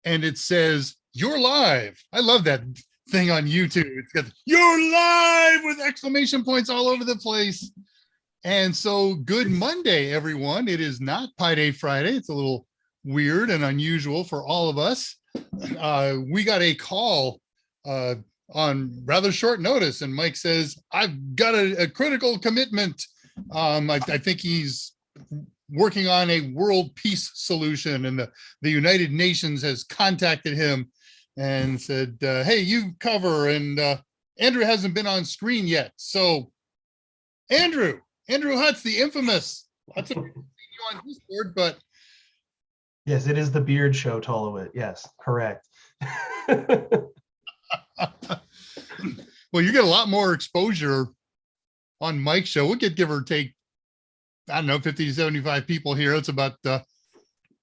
and it says, "You're live." I love that thing on YouTube. It's got "You're live" with exclamation points all over the place. And so good Monday, everyone. It is not Pi Day Friday. It's a little weird and unusual for all of us. We got a call on rather short notice, and Mike says, "I've got a critical commitment." I think he's working on a world peace solution, and the United Nations has contacted him and said, "Hey, you cover." And Andrew hasn't been on screen yet. So Andrew Hutz, the infamous, lots of people see you on Discord, but yes, it is the beard show, Tolowit. Yes, correct. Well, you get a lot more exposure on Mike's show. We'll give or take, I don't know, 50 to 75 people here. It's about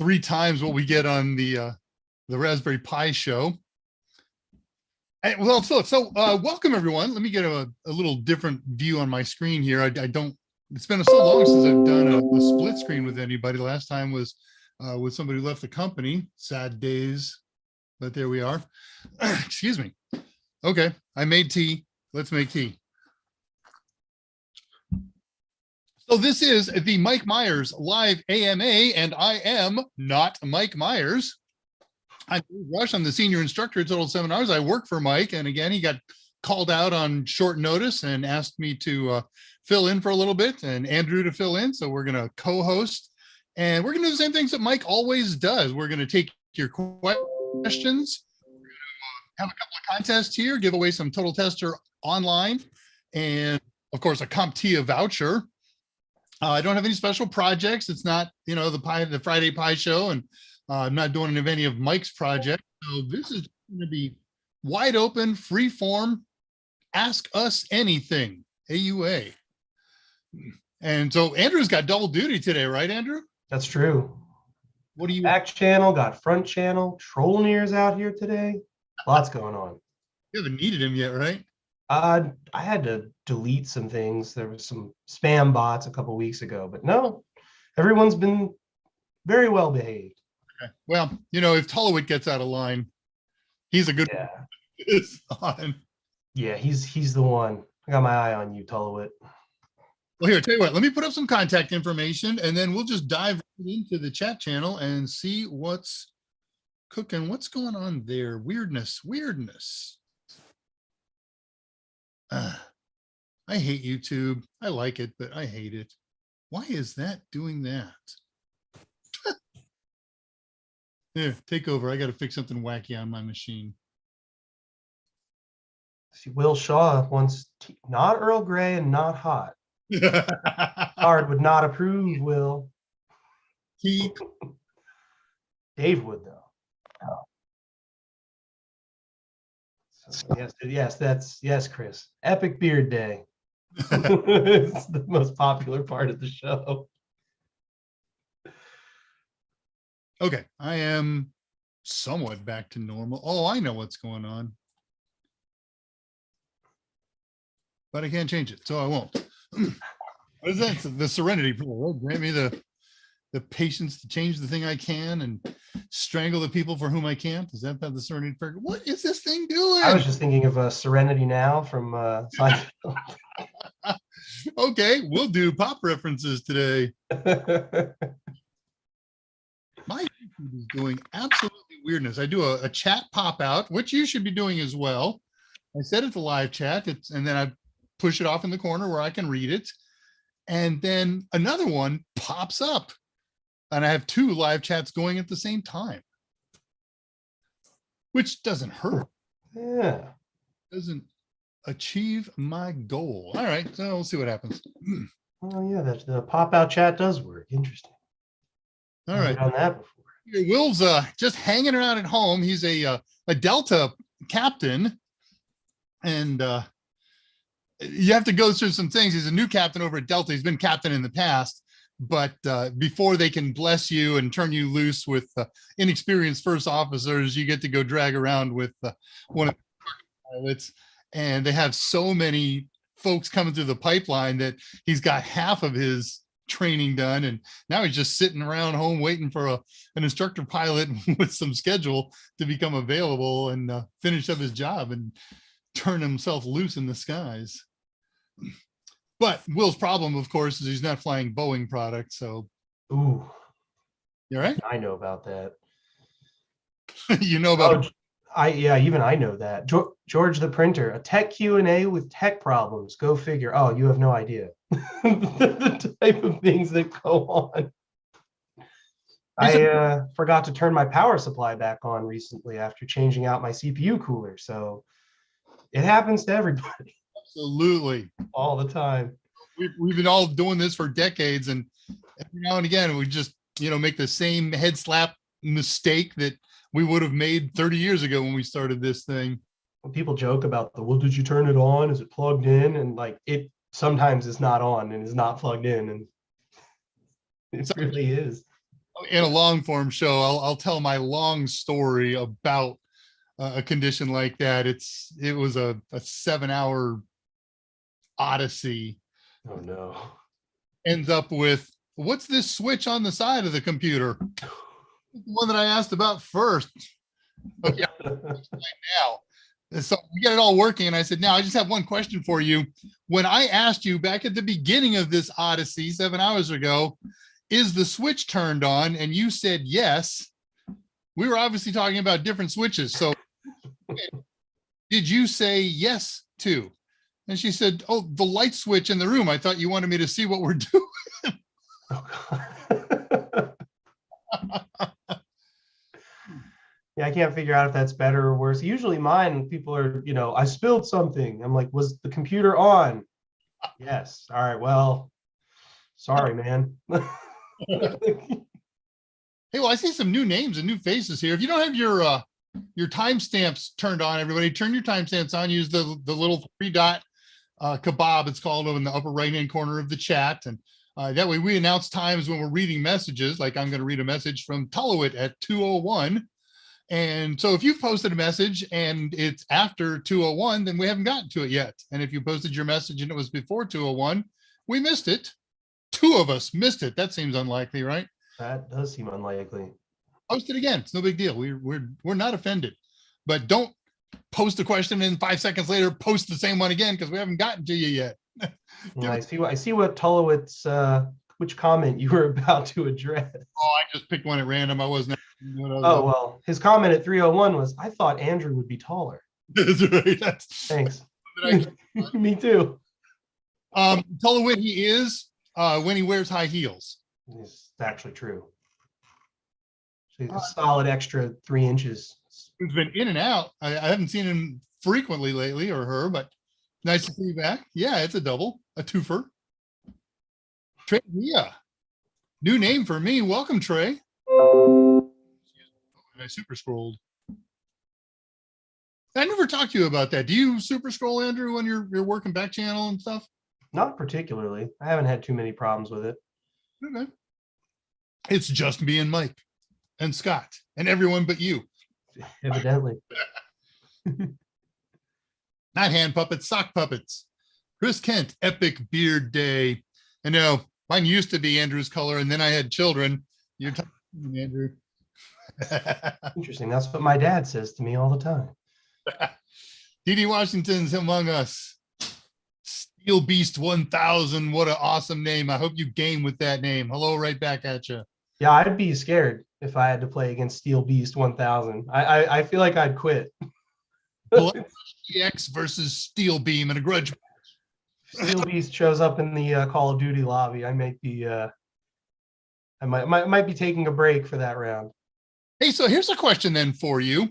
3 times what we get on the Raspberry Pi show. And, well, so welcome everyone. Let me get a little different view on my screen here. I don't. It's been so long since I've done a split screen with anybody. Last time was with somebody who left the company. Sad days, but there we are. Excuse me. Okay, I made tea. Let's make tea. So this is the Mike Meyers live AMA, and I am not Mike Meyers. I'm Rush. I'm the senior instructor at Total Seminars. I work for Mike, and again, he got called out on short notice and asked me to fill in for a little bit, and Andrew to fill in. So we're going to co-host, and we're going to do the same things that Mike always does. We're going to take your questions. We're going to have a couple of contests here, give away some Total Tester online, and of course a CompTIA voucher. I don't have any special projects. It's not, the Friday Pi show, and I'm not doing any of Mike's projects. So this is going to be wide open, free form, ask us anything, AUA. And so Andrew's got double duty today, right, Andrew? That's true. What do you back channel, got front channel, trolling ears out here today. Lots going on. You haven't needed him yet, right? I had to delete some things. There was some spam bots a couple weeks ago, but no, everyone's been very well behaved. Okay. Well, if Tolowit gets out of line, he's a good one. Yeah, he's the one. I got my eye on you, Tolowit. Well, here, tell you what, let me put up some contact information, and then we'll just dive into the chat channel and see what's cooking. What's going on there? Weirdness. I hate YouTube. I like it, but I hate it. Why is that doing that? Here, take over. I got to fix something wacky on my machine. See, Will Shaw wants not Earl Grey and not hot. Hard would not approve, Will. Dave would, though. Oh. So, yes, Chris. Epic Beard Day. It's the most popular part of the show. Okay, I am somewhat back to normal. Oh, I know what's going on. But I can't change it, so I won't. What is that? The Serenity Pool. Grant me the patience to change the thing I can and strangle the people for whom I can't. Is that the Serenity Prayer? What is this thing doing? I was just thinking of Serenity Now from Seinfeld. Okay, we'll do pop references today. My YouTube is doing absolutely weirdness. I do a chat pop out, which you should be doing as well. I set it to live chat, and then I push it off in the corner where I can read it. And then another one pops up. And I have 2 live chats going at the same time, which doesn't hurt. Yeah. Doesn't achieve my goal. All right, so we'll see what happens. Oh, yeah, the pop-out chat does work. Interesting. All right. I've done that before. Will's just hanging around at home. He's a Delta captain, and you have to go through some things. He's a new captain over at Delta. He's been captain in the past, but before they can bless you and turn you loose with inexperienced first officers, you get to go drag around with one of the pilots, and they have so many folks coming through the pipeline that he's got half of his training done, and now he's just sitting around home waiting for an instructor pilot with some schedule to become available and finish up his job and turn himself loose in the skies. But Will's problem, of course, is he's not flying Boeing products. So, Ooh, you're right. I know about that. You know about. Yeah, even I know that. George the Printer, a tech Q&A with tech problems. Go figure. Oh, you have no idea the type of things that go on. I forgot to turn my power supply back on recently after changing out my CPU cooler. So it happens to everybody. Absolutely. All the time. We've been all doing this for decades, and every now and again we just make the same head slap mistake that we would have made 30 years ago when we started this thing. When people joke about well, did you turn it on? Is it plugged in? And like it sometimes is not on and is not plugged in, and it really is. In a long form show, I'll tell my long story about a condition like that. It was a 7-hour odyssey. Oh no. Ends up with, what's this switch on the side of the computer? The one that I asked about first. Okay, now. So we got it all working, and I said, now I just have one question for you. When I asked you back at the beginning of this odyssey 7 hours ago, is the switch turned on? And you said yes. We were obviously talking about different switches. So did you say yes to? And she said, oh, the light switch in the room. I thought you wanted me to see what we're doing. Yeah, I can't figure out if that's better or worse. Usually mine, people are, I spilled something. I'm like, was the computer on? Yes. All right. Well, sorry, man. Hey, well, I see some new names and new faces here. If you don't have your timestamps turned on, everybody turn your timestamps on. Use the little 3-dot kebab, it's called, in the upper right-hand corner of the chat. And that way we announce times when we're reading messages. Like I'm going to read a message from Tullowit at 2:01. And so if you've posted a message and it's after 2:01, then we haven't gotten to it yet. And if you posted your message and it was before 2:01, we missed it. 2 of us missed it. That seems unlikely, right? That does seem unlikely. Post it again. It's no big deal. We're not offended. But don't post a question and 5 seconds later post the same one again, because we haven't gotten to you yet. Yeah, I see what Tullowit's which comment you were about to address. Oh, I just picked one at random. I wasn't. Oh, well, his comment at 3:01 was, I thought Andrew would be taller. That's right. Thanks. Me too. Tullowit he is when he wears high heels. It's actually true. She's a solid extra 3 inches. He's been in and out. I haven't seen him frequently lately, or her, but nice to see you back. Yeah, it's a double, a twofer. Trey Villa. New name for me. Welcome, Trey. I super scrolled. I never talked to you about that. Do you super scroll, Andrew, when you're working back channel and stuff? Not particularly. I haven't had too many problems with it. Okay. It's just me and Mike and Scott and everyone but you. Evidently. Not hand puppets, sock puppets. Chris Kent, epic beard day. I know mine used to be Andrew's color, and then I had children. You're talking, Andrew. Interesting. That's what my dad says to me all the time. D.D. Washington's among us. Steel Beast 1000. What an awesome name. I hope you game with that name. Hello, right back at you. Yeah, I'd be scared if I had to play against Steel Beast 1000. I feel like I'd quit. EX versus Steel Beam in a grudge. Steel Beast shows up in the Call of Duty lobby. I might be I might be taking a break for that round. Hey, so here's a question then for you.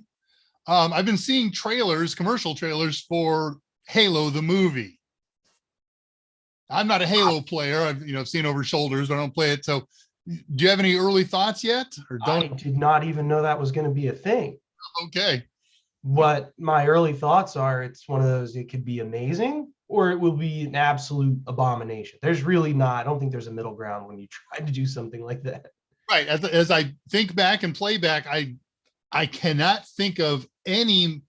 I've been seeing commercial trailers for Halo the movie. I'm not a Halo player. I've seen over shoulders, but I don't play it. So do you have any early thoughts yet? Or don't? I did not even know that was going to be a thing. Okay. What my early thoughts are, it's one of those, it could be amazing or it will be an absolute abomination. There's really not, I don't think there's a middle ground when you try to do something like that. Right. As I think back and play back, I cannot think of any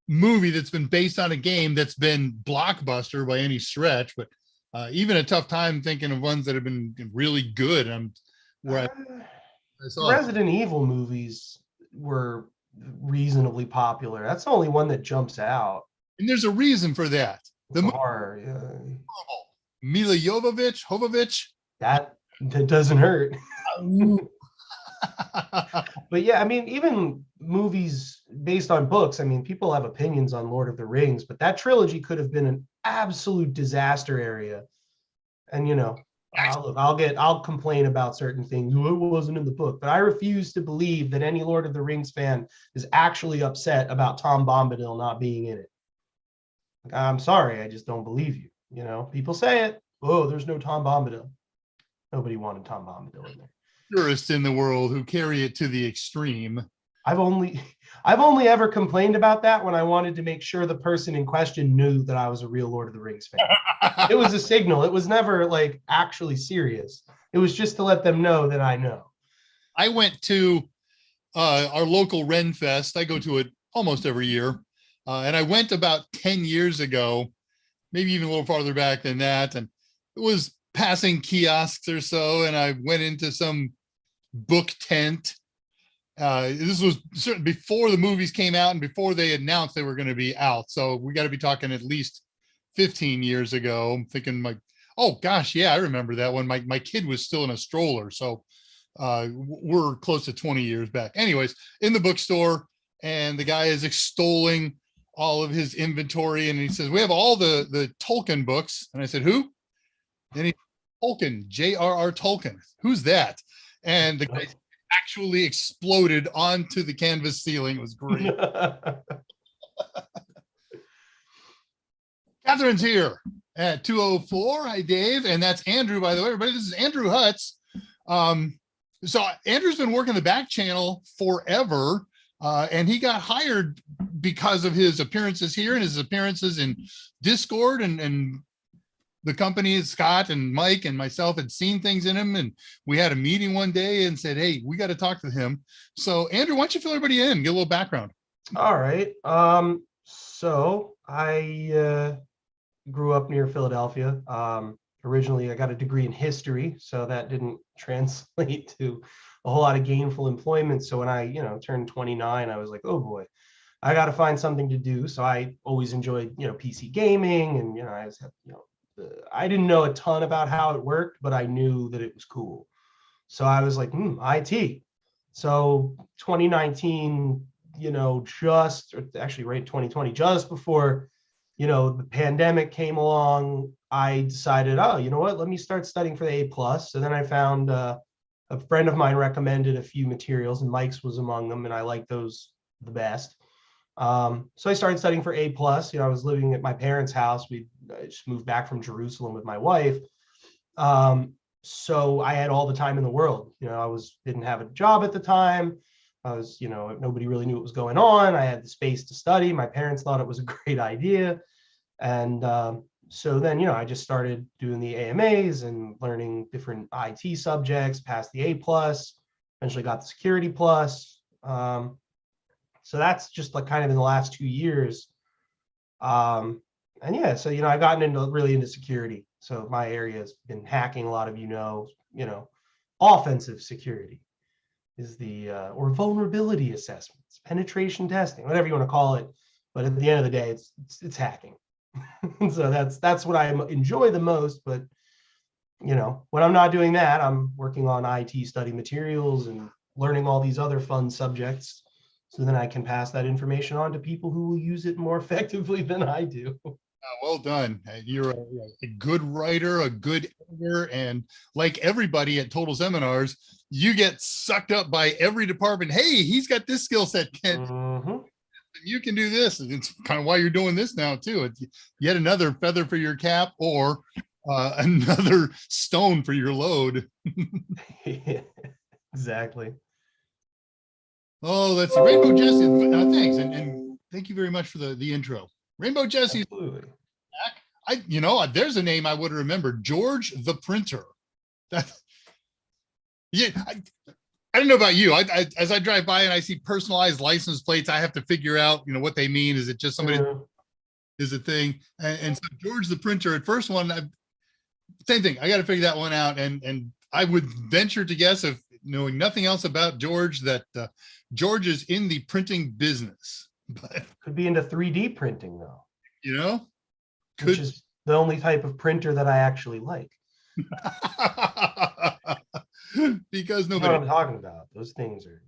movie that's been based on a game that's been blockbuster by any stretch, but even a tough time thinking of ones that have been really good. Where I The saw it. Resident Evil movies were reasonably popular. That's the only one that jumps out. And there's a reason for that. It's The a movie horror. Mila Jovovich. That doesn't hurt. But yeah, I mean, even movies based on books, I mean, people have opinions on Lord of the Rings, but that trilogy could have been an absolute disaster area. And I'll complain about certain things. Well, it wasn't in the book, but I refuse to believe that any Lord of the Rings fan is actually upset about Tom Bombadil not being in it. Like, I'm sorry, I just don't believe you. People say it. Oh, there's no Tom Bombadil. Nobody wanted Tom Bombadil in there. Tourists in the world who carry it to the extreme. I've only ever complained about that when I wanted to make sure the person in question knew that I was a real Lord of the Rings fan. It was a signal. It was never like actually serious. It was just to let them know that I know. I went to our local Ren Fest. I go to it almost every year. And I went about 10 years ago, maybe even a little farther back than that. And it was passing kiosks or so. And I went into some book tent. This was certainly before the movies came out and before they announced they were going to be out. So we got to be talking at least 15 years ago. I'm thinking like, oh gosh, yeah, I remember that one. My kid was still in a stroller. So we're close to 20 years back. Anyways, in the bookstore, and the guy is extolling all of his inventory. And he says, we have all the Tolkien books. And I said, who? And he Tolkien, J.R.R. Tolkien. Who's that? And the guy actually exploded onto the canvas ceiling. It was great. Catherine's here at 2:04. Hi, Dave. And that's Andrew, by the way. Everybody, this is Andrew Hutz. So Andrew's been working the back channel forever. And he got hired because of his appearances here and his appearances in Discord, and the company, Scott and Mike and myself had seen things in him, and we had a meeting one day and said, hey, we got to talk to him. So Andrew, why don't you fill everybody in, get a little background. All right. So I grew up near Philadelphia. Originally, I got a degree in history, so that didn't translate to a whole lot of gainful employment. So when I, turned 29, I was like, oh boy, I got to find something to do. So I always enjoyed, PC gaming, and I was, I didn't know a ton about how it worked, but I knew that it was cool. So I was like, IT. So 2019, just, or actually right 2020, just before, the pandemic came along, I decided, oh, you know what, let me start studying for the A+. So then I found a friend of mine recommended a few materials, and Mike's was among them, and I liked those the best. So I started studying for A+. I was living at my parents' house. I just moved back from Jerusalem with my wife. So I had all the time in the world. I didn't have a job at the time. I was, nobody really knew what was going on. I had the space to study. My parents thought it was a great idea. And so then, I just started doing the AMAs and learning different IT subjects, passed the A+, eventually got the Security Plus. So that's just like kind of in the last 2 years. And yeah, so, I've gotten really into security. So my area has been hacking. A lot of offensive security is or vulnerability assessments, penetration testing, whatever you want to call it. But at the end of the day, it's hacking. So that's what I enjoy the most. But, when I'm not doing that, I'm working on IT study materials and learning all these other fun subjects. So then I can pass that information on to people who will use it more effectively than I do. Well done. You're a good writer, a good editor, and like everybody at Total Seminars, you get sucked up by every department. Hey, he's got this skill set, Ken. Mm-hmm. You can do this. And it's kind of why you're doing this now too. It's yet another feather for your cap, or another stone for your load. Yeah, exactly. Oh, let's see. Rainbow Jesse, thanks. And thank you very much for the intro. Rainbow Jesse's Absolutely. back. There's a name I would have remembered. George the Printer. Yeah, I don't know about you. As I drive by and I see personalized license plates, I have to figure out, what they mean. Is it just somebody is a thing? And so George the Printer, at first one, Same thing. I got to figure that one out. And I would venture to guess, if knowing nothing else about George, that George is in the printing business. But Could be into 3D printing though, you know, which is the only type of printer that I actually like. Because You know nobody. what I'm talking about. Those things are.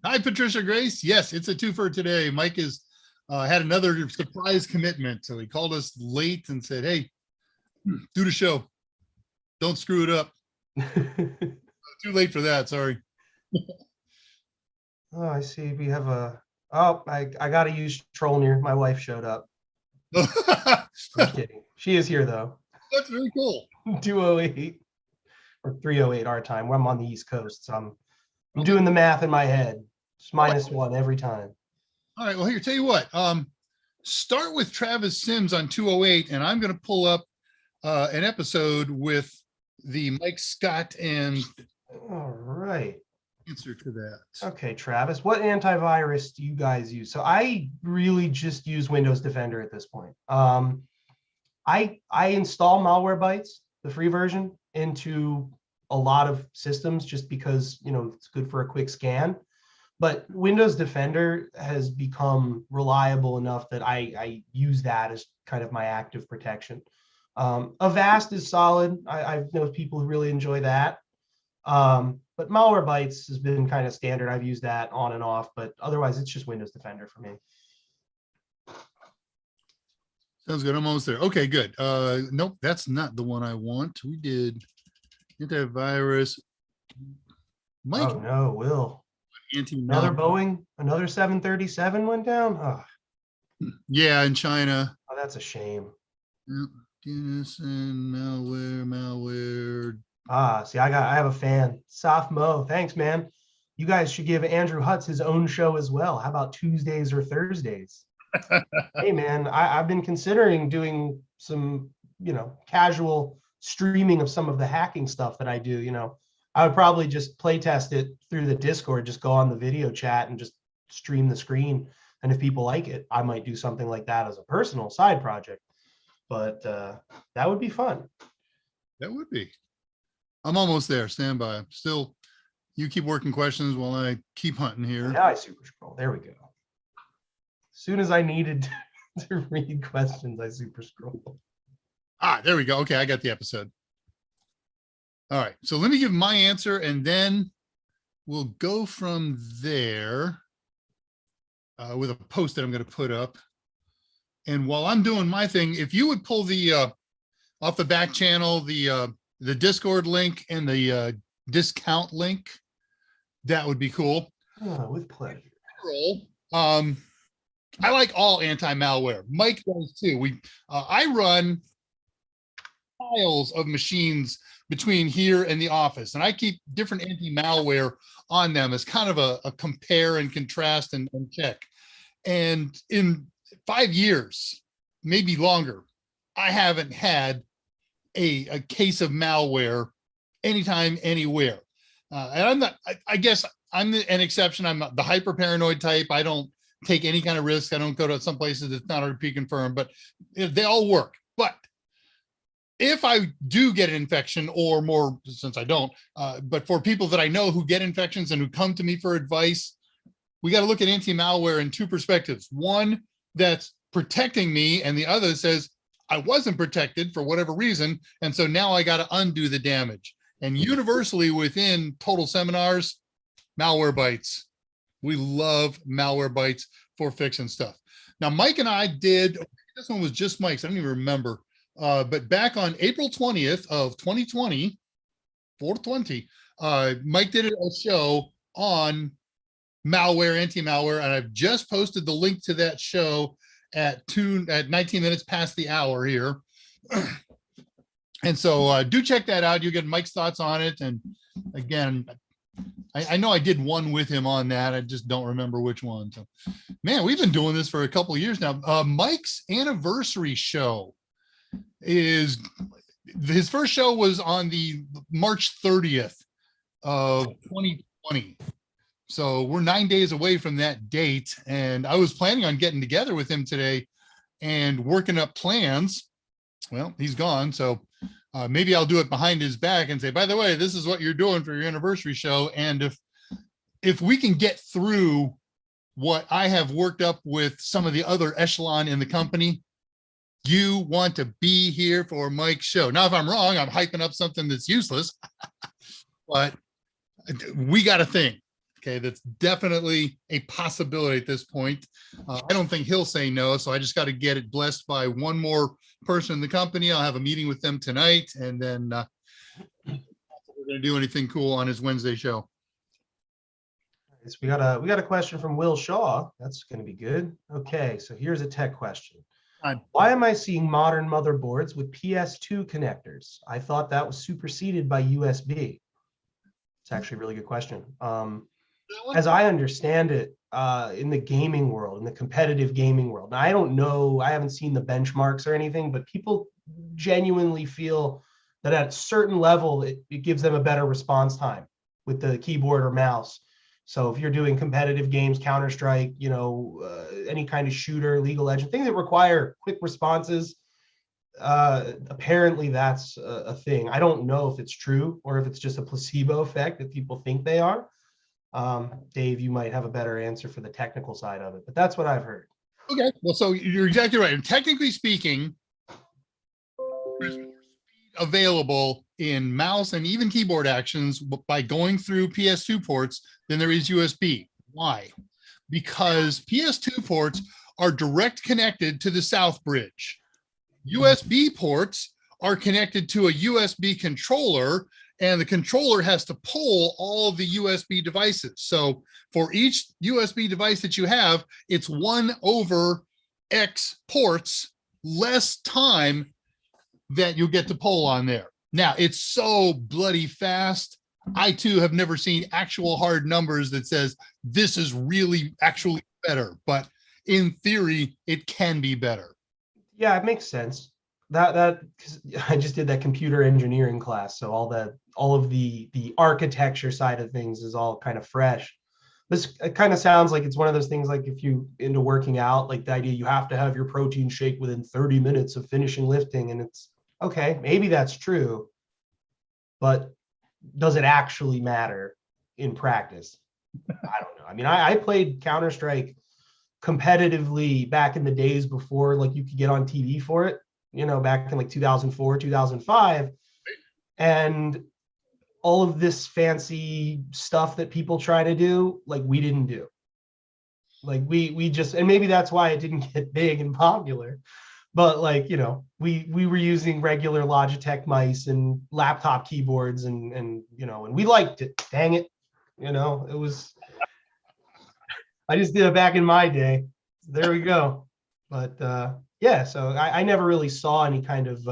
Hi, Patricia Grace. Yes, it's a twofer today. Mike has had another surprise commitment. So he called us late and said, hey, do the show. Don't screw it up. Too late for that. Sorry. Oh, I see. We have a. Oh, I got to use Trollnir. My wife showed up. I'm kidding. She is here though. That's very cool. 2:08 or 3:08 our time. When I'm on the East Coast, so I'm doing the math in my head. It's -1 every time. All right. Well, here, tell you what. Start with Travis Sims on 208, and I'm going to pull up an episode with the Mike Scott and All right. answer to that. Okay, Travis, what antivirus do you guys use? So I really just use Windows Defender at this point. I install Malwarebytes, the free version, into a lot of systems just because, you know, it's good for a quick scan. But Windows Defender has become reliable enough that I use that as kind of my active protection. Avast is solid. I know people who really enjoy that. But Malwarebytes has been kind of standard. I've used that on and off, but otherwise it's just Windows Defender for me. Sounds good. I'm almost there. Okay, good. Nope, that's not the one I want. We did antivirus. Mike, Oh no, Will. anti-malware. Another Boeing, another 737 went down. Oh, Yeah, in China. oh, that's a shame. Yep. Dennison, malware. See, I have a fan. Soft Mo, thanks, man. You guys should give Andrew Hutz his own show as well. How about Tuesdays or Thursdays? Hey, man, I've been considering doing some, you know, casual streaming of some of the hacking stuff that I do. You know, I would probably just play test it through the Discord, just go on the video chat and just stream the screen. And if people like it, I might do something like that as a personal side project. But that would be fun. That would be. I'm almost there. Stand by. Still, you keep working questions while I keep hunting here. Now I super scroll. There we go. As soon as I needed to read questions, I super scroll. There we go. Okay, I got the episode. All right, so let me give my answer and then we'll go from there with a post that I'm going to put up. And while I'm doing my thing, if you would pull the off the back channel, the Discord link and the discount link, that would be cool. Oh, with pleasure. I like all anti-malware. Mike does too. I run piles of machines between here and the office, and I keep different anti-malware on them as kind of a compare and contrast and check. And in 5 years, maybe longer, I haven't had a case of malware anytime, anywhere. And I'm not, I guess I'm an exception. I'm not the hyper paranoid type. I don't take any kind of risk. I don't go to some places that's not RP confirmed, but they all work. But if I do get an infection, or more, since I don't, but for people that I know who get infections and who come to me for advice, we got to look at anti-malware in two perspectives. One that's protecting me, and the other says I wasn't protected for whatever reason, and so now I got to undo the damage. And universally within Total Seminars, Malwarebytes. We love Malwarebytes for fixing stuff. Now, Mike and I did, this one was just Mike's, I don't even remember, but back on April 20th of 2020, 420, Mike did a show on malware, anti-malware, and I've just posted the link to that show at 19 minutes past the hour here. And so do check that out. You get Mike's thoughts on it. And again, I know I did one with him on that. I just don't remember which one. So, man, we've been doing this for a couple of years now. Mike's anniversary show is, his first show was on the March 30th of 2020. So we're 9 days away from that date. And I was planning on getting together with him today and working up plans. Well, he's gone. So Maybe I'll do it behind his back and say, by the way, this is what you're doing for your anniversary show. And if we can get through what I have worked up with some of the other echelon in the company, you want to be here for Mike's show. Now, if I'm wrong, I'm hyping up something that's useless, but we got a thing. Okay, that's definitely a possibility at this point. I don't think he'll say no, so I just got to get it blessed by one more person in the company. I'll have a meeting with them tonight, and then we're going to do anything cool on his Wednesday show. So we got a question from Will Shaw. That's going to be good. Okay, so here's a tech question. Why am I seeing modern motherboards with PS2 connectors? I thought that was superseded by USB. It's actually a really good question. As I understand it, in the gaming world, in the competitive gaming world, now, I don't know, I haven't seen the benchmarks or anything, but people genuinely feel that at a certain level, it gives them a better response time with the keyboard or mouse. So if you're doing competitive games, Counter-Strike, any kind of shooter, League of Legends, things that require quick responses, apparently that's a thing. I don't know if it's true or if it's just a placebo effect that people think they are. Dave, you might have a better answer for the technical side of it, but that's what I've heard. Okay, well, so you're exactly right. And technically speaking, there's more speed available in mouse and even keyboard actions by going through PS2 ports than there is USB. Why? Because PS2 ports are direct connected to the South Bridge. USB ports are connected to a USB controller, and the controller has to pull all of the USB devices. So for each USB device that you have, it's 1/X ports, less time that you get to pull on there. Now, it's so bloody fast. I too have never seen actual hard numbers that says this is really actually better, but in theory, it can be better. Yeah, it makes sense. That I just did that computer engineering class, so all of the architecture side of things is all kind of fresh. It kind of sounds like it's one of those things, like if you into working out, like the idea you have to have your protein shake within 30 minutes of finishing lifting, and it's okay, maybe that's true, but does it actually matter in practice? I don't know. I mean, I played Counter-Strike competitively back in the days before like you could get on TV for it, back in like 2004, 2005. And all of this fancy stuff that people try to do, like we didn't do. Like we just, and maybe that's why it didn't get big and popular. But like, we were using regular Logitech mice and laptop keyboards and we liked it. Dang it. It was, I just did it back in my day. There we go. But yeah, so I never really saw any kind of,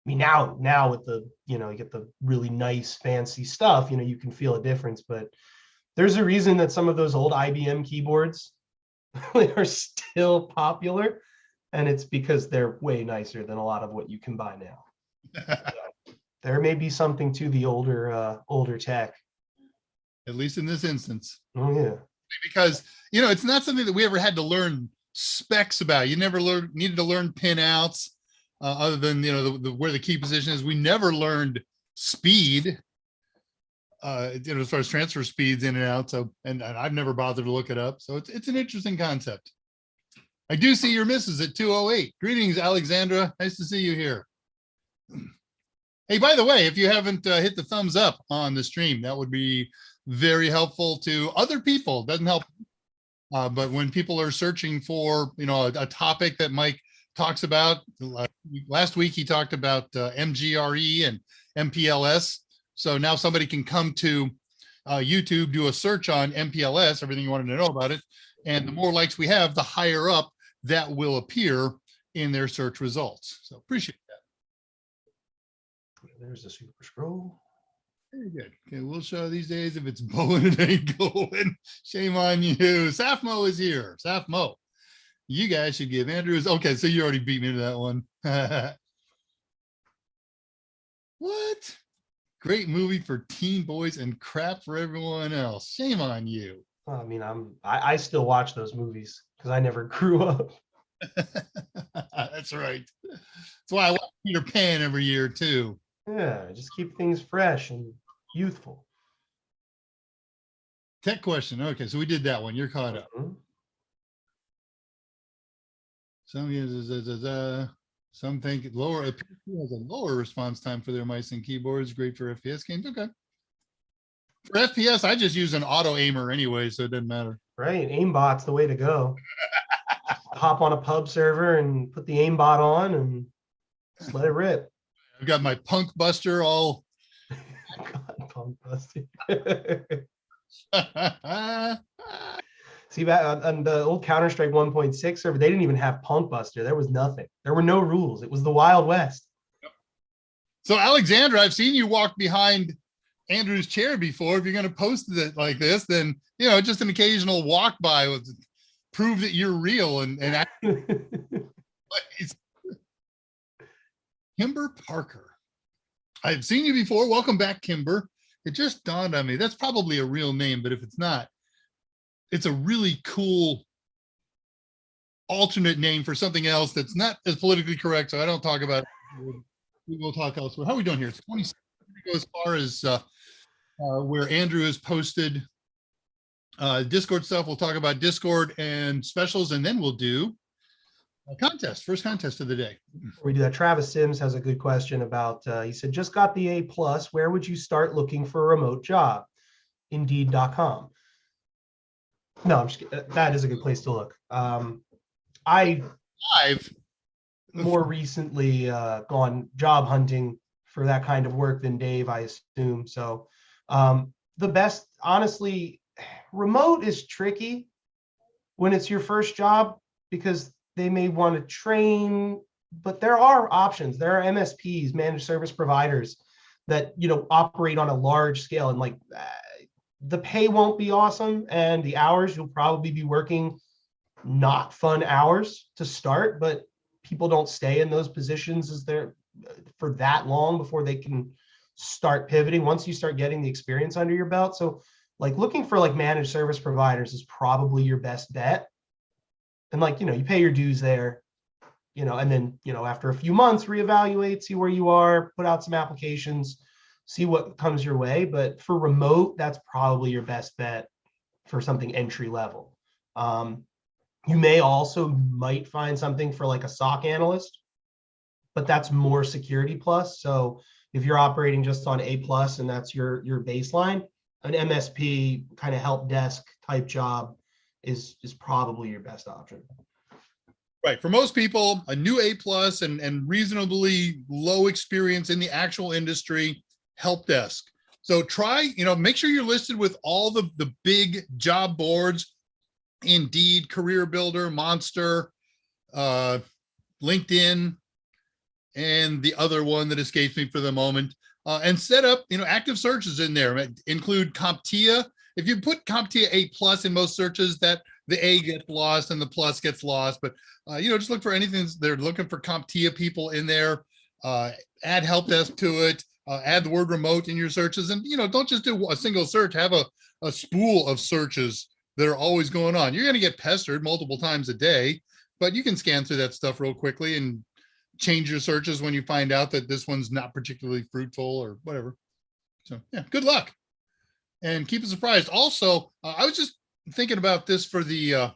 now with the, you get the really nice fancy stuff, you can feel a difference, but there's a reason that some of those old IBM keyboards are still popular. And it's because they're way nicer than a lot of what you can buy now. So there may be something to the older tech. At least in this instance. Oh, yeah. Because, it's not something that we ever had to learn specs about. You never needed to learn pinouts other than, where the key position is. We never learned speed, as far as transfer speeds in and out. So, and I've never bothered to look it up. So it's an interesting concept. I do see your misses at 208. Greetings, Alexandra. Nice to see you here. Hey, by the way, if you haven't hit the thumbs up on the stream, that would be very helpful to other people. Doesn't help. But when people are searching for, a topic that Mike talks about, last week he talked about MGRE and MPLS. So now somebody can come to YouTube, do a search on MPLS, everything you wanted to know about it. And the more likes we have, the higher up that will appear in their search results. So appreciate that. There's a super scroll. Very good. Okay, we'll show these days if it's bowling, it ain't going. Shame on you. Safmo is here. Safmo, you guys should give Andrews. Okay, so you already beat me to that one. What? Great movie for teen boys and crap for everyone else. Shame on you. I mean, I still watch those movies because I never grew up. That's right. That's why I watch Peter Pan every year too. Yeah, just keep things fresh and youthful. Tech question. Okay, so we did that one. You're caught up. Mhm. Some think lower a PC has a lower response time for their mice and keyboards. Great for FPS games. Okay. For FPS, I just use an auto aimer anyway, so it doesn't matter. Right, aimbot's the way to go. Hop on a pub server and put the aimbot on and just let it rip. I've got my Punk Buster all. God, punk busted. See, back on the old Counter-Strike 1.6 server, they didn't even have Punk Buster. There was nothing. There were no rules. It was the Wild West. So, Alexandra, I've seen you walk behind Andrew's chair before. If you're going to post it like this, then, just an occasional walk by with prove that you're real. And Kimber Parker. I've seen you before. Welcome back, Kimber. It just dawned on me. That's probably a real name, but if it's not, it's a really cool alternate name for something else that's not as politically correct. So I don't talk about it. We will talk elsewhere. How are we doing here? It's 27 as far as where Andrew has posted Discord stuff. We'll talk about Discord and specials, and then we'll do a contest, first contest of the day. Before we do that, Travis Sims has a good question about, he said, just got the A+, where would you start looking for a remote job? Indeed.com. No, I'm just kidding. That is a good place to look. I've more recently gone job hunting for that kind of work than Dave, I assume. So the best, honestly, remote is tricky when it's your first job because they may want to train, but there are options. There are MSPs, managed service providers, that operate on a large scale, and like the pay won't be awesome, and the hours you'll probably be working not fun hours to start, but people don't stay in those positions as they're for that long before they can start pivoting once you start getting the experience under your belt. So like looking for like managed service providers is probably your best bet. And like, you pay your dues there, and then, after a few months, reevaluate, see where you are, put out some applications, see what comes your way. But for remote, that's probably your best bet for something entry level. You may also might find something for like a SOC analyst, but that's more security plus. So if you're operating just on A+ and that's your baseline, an MSP kind of help desk type job is probably your best option. Right. For most people, a new A+ and reasonably low experience in the actual industry, help desk. So try, make sure you're listed with all the big job boards, Indeed, Career Builder, Monster, LinkedIn, and the other one that escapes me for the moment. And set up, active searches in there. Include CompTIA. If you put CompTIA A+ in most searches, that the A gets lost and the plus gets lost. But just look for anything. They're looking for CompTIA people in there. Add help desk to it. Add the word remote in your searches, and don't just do a single search. Have a spool of searches that are always going on. You're going to get pestered multiple times a day, but you can scan through that stuff real quickly and change your searches when you find out that this one's not particularly fruitful or whatever. So yeah, good luck and keep it surprised. Also, I was just thinking about this for the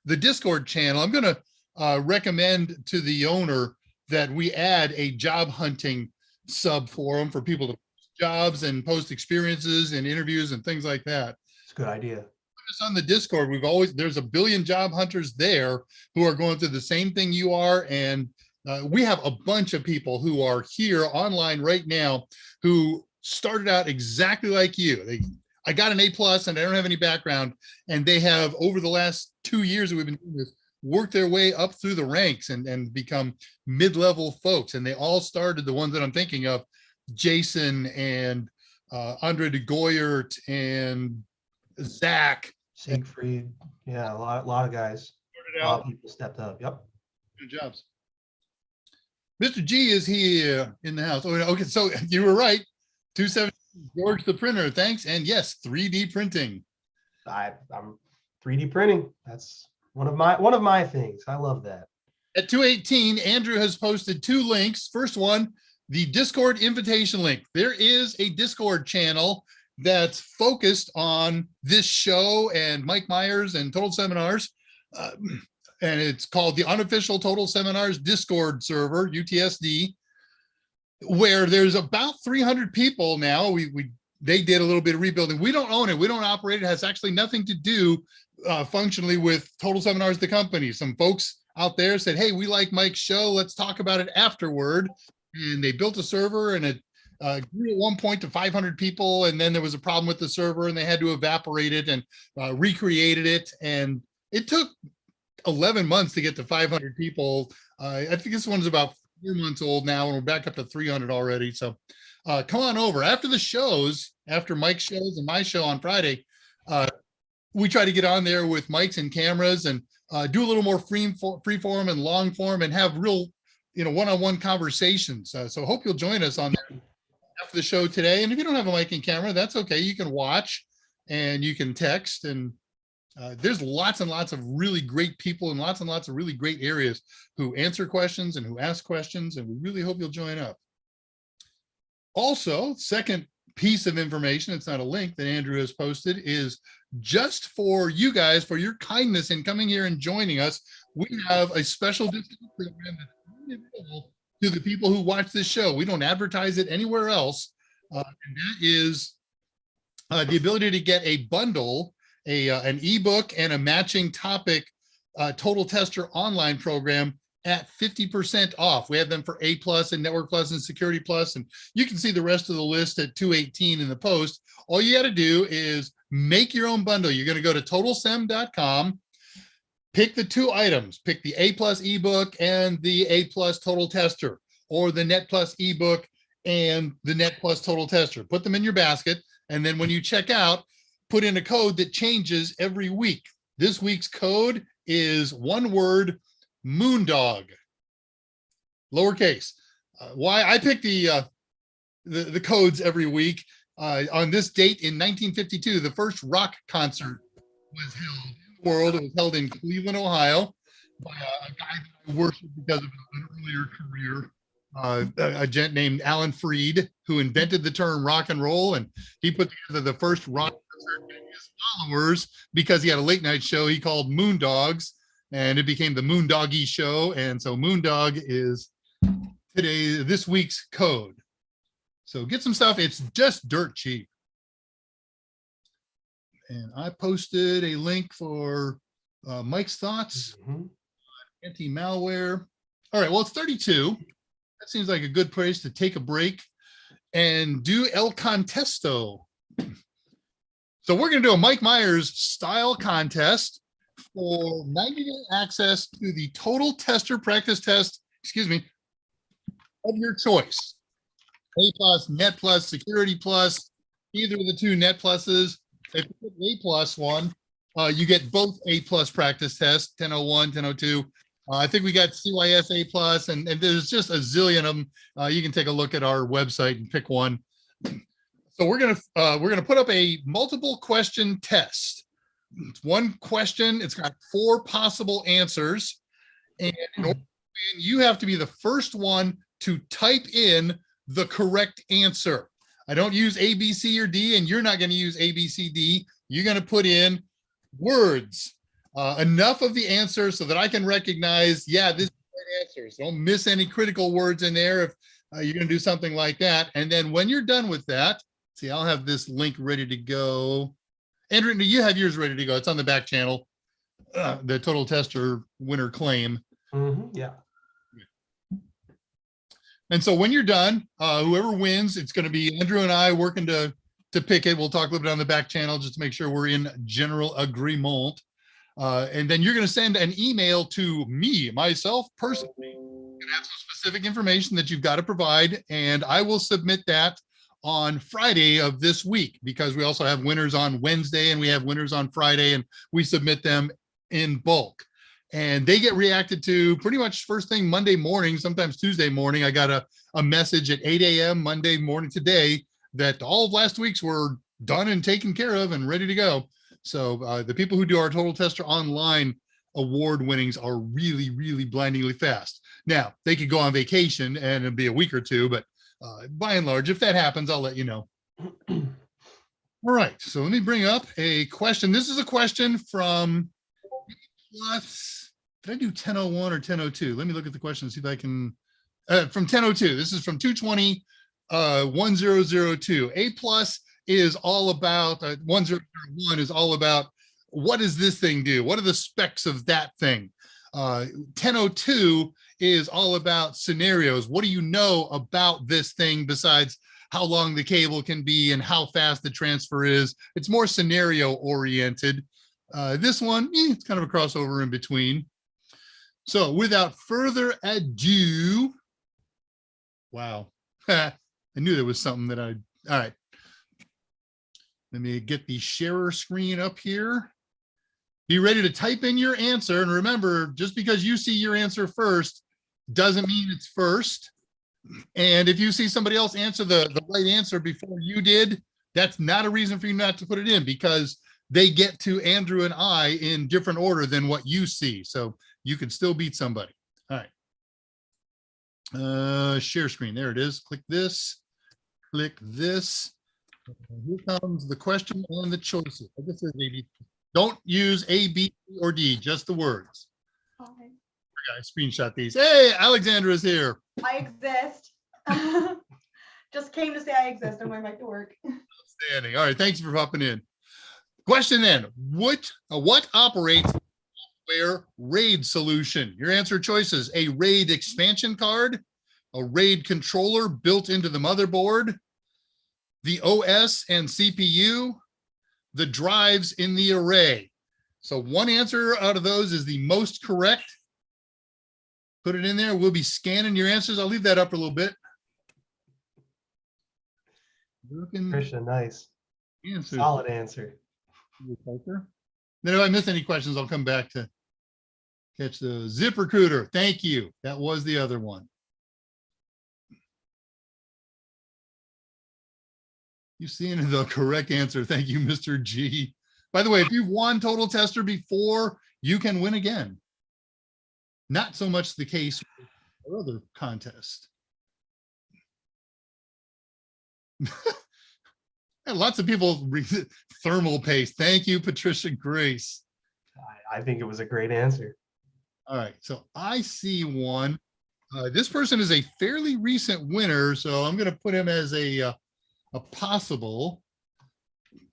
Discord channel. I'm going to recommend to the owner that we add a job hunting sub forum for people to post jobs and post experiences and interviews and things like that. It's a good idea. Just on the Discord, there's a billion job hunters there who are going through the same thing you are, and we have a bunch of people who are here online right now who started out exactly like you. I got an A+ and I don't have any background, and they have, over the last 2 years that we've been doing this, worked their way up through the ranks and become mid-level folks. And they all started, the ones that I'm thinking of, Jason and Andre de Goyert and Zach. Siegfried. Yeah, a lot of guys. A lot of people stepped up. Yep. Good jobs. Mr. G is here in the house. Oh, okay, so you were right. 270 George the printer, thanks. And yes, 3D printing. I'm 3D printing. That's one of my things. I love that. At 2:18, Andrew has posted 2 links. First one, the Discord invitation link. There is a Discord channel that's focused on this show and Mike Meyers and Total Seminars. And it's called the Unofficial Total Seminars Discord server, UTSD, where there's about 300 people now. They did a little bit of rebuilding. We don't own it. We don't operate it. It has actually nothing to do functionally with Total Seminars, the company. Some folks out there said, hey, we like Mike's show. Let's talk about it afterward. And they built a server, and it grew at one point to 500 people. And then there was a problem with the server, and they had to evaporate it and recreated it. And it took 11 months to get to 500 people. I think this one's about 4 months old now, and we're back up to 300 already. So come on over. After the shows, after Mike's shows and my show on Friday, we try to get on there with mics and cameras and do a little more free form and long form and have real, one-on-one conversations. So hope you'll join us on there after the show today. And if you don't have a mic and camera, that's okay. You can watch and you can text, and there's lots and lots of really great people and lots of really great areas who answer questions and who ask questions, and we really hope you'll join up. Also, second piece of information, it's not a link that Andrew has posted, is just for you guys, for your kindness in coming here and joining us. We have a special discount program that's only available to the people who watch this show. We don't advertise it anywhere else. And that is the ability to get a bundle, an ebook and a matching topic Total Tester online program at 50% off. We have them for A+ and Network Plus and Security Plus, and you can see the rest of the list at 2:18 in the post. All you got to do is make your own bundle. You're going to go to totalsem.com, pick the 2 items, pick the A+ ebook and the A+ Total Tester, or the Net Plus ebook and the Net Plus Total Tester. Put them in your basket, and then when you check out, put in a code that changes every week. This week's code is one word: Moondog, lowercase. Why I pick the codes every week. On this date in 1952, the first rock concert was held in the world. It was held in Cleveland, Ohio, by a guy that I worship because of an earlier career, a gent named Alan Freed, who invented the term rock and roll, and he put together the first rock concert. And his followers, because he had a late night show he called Moondogs, and it became the Moondoggy Show. And so Moondog is this week's code. So get some stuff. It's just dirt cheap. And I posted a link for Mike's thoughts on anti-malware. All right, well, it's 32. That seems like a good place to take a break and do El Contesto. So we're going to do a Mike Meyers style contest for 90-day access to the Total Tester practice test, of your choice. A+, Net Plus, Security Plus, either of the 2 Net Pluses. If you put A+ one, you get both A+ practice tests, 1001, 1002. I think we got CYS A+, and there's just a zillion of them. You can take a look at our website and pick one. So we're gonna put up a multiple question test. It's one question. It's got 4 possible answers, and in order to win, you have to be the first one to type in the correct answer. I don't use A, B, C, or D, and you're not going to use A, B, C, D. You're going to put in words, enough of the answer so that I can recognize, yeah, this is the right answer. So don't miss any critical words in there if you're going to do something like that. And then when you're done with that, see, I'll have this link ready to go. Andrew, you have yours ready to go. It's on the back channel, the Total Tester winner claim. Yeah. And so when you're done, whoever wins, it's going to be Andrew and I working to pick it. We'll talk a little bit on the back channel just to make sure we're in general agreement. And then you're going to send an email to me, myself, personally, and have some specific information that you've got to provide. And I will submit that on Friday of this week, because we also have winners on Wednesday and we have winners on Friday, and we submit them in bulk. And they get reacted to pretty much first thing Monday morning, sometimes Tuesday morning. I got a message at 8 a.m. Monday morning today that all of last week's were done and taken care of and ready to go. So the people who do our Total Tester online award winnings are really, really blindingly fast. Now, they could go on vacation and it'd be a week or two, but by and large, if that happens, I'll let you know. All right, so let me bring up a question. This is a question from Plus. Did I do 1001 or 1002? Let me look at the question and see if I can. From 1002. This is from 220 1002. A plus is all about 1001 is all about what does this thing do? What are the specs of that thing? 1002 is all about scenarios. What do you know about this thing besides how long the cable can be and how fast the transfer is? It's more scenario oriented. This one, it's kind of a crossover in between. So without further ado, wow, I knew there was something that all right. Let me get the sharer screen up here. Be ready to type in your answer. And remember, just because you see your answer first doesn't mean it's first. And if you see somebody else answer the right answer before you did, that's not a reason for you not to put it in, because they get to Andrew and I in different order than what you see. So you could still beat somebody. All right. Share screen. There it is. Click this. Click this. Here comes the question and the choices. I guess there's maybe. Don't use A, B, or D, just the words. Okay. I screenshot these. Hey, Alexandra is here. I exist. Just came to say I exist. I'm going back to work. Outstanding. All right, thanks for popping in. Question then, what operates software RAID solution? Your answer choices: a RAID expansion card, a RAID controller built into the motherboard, the OS and CPU, the drives in the array. So one answer out of those is the most correct. Put it in there. We'll be scanning your answers. I'll leave that up a little bit. Christian, nice. Answers. Solid answer. Then if I miss any questions, I'll come back to catch the ZipRecruiter. Thank you. That was the other one. You've seen the correct answer. Thank you, Mr. G. By the way, if you've won Total Tester before, you can win again. Not so much the case for other contests. And lots of people thermal paste. Thank you, Patricia Grace. I think it was a great answer. All right, so I see one. This person is a fairly recent winner, so I'm going to put him as a possible.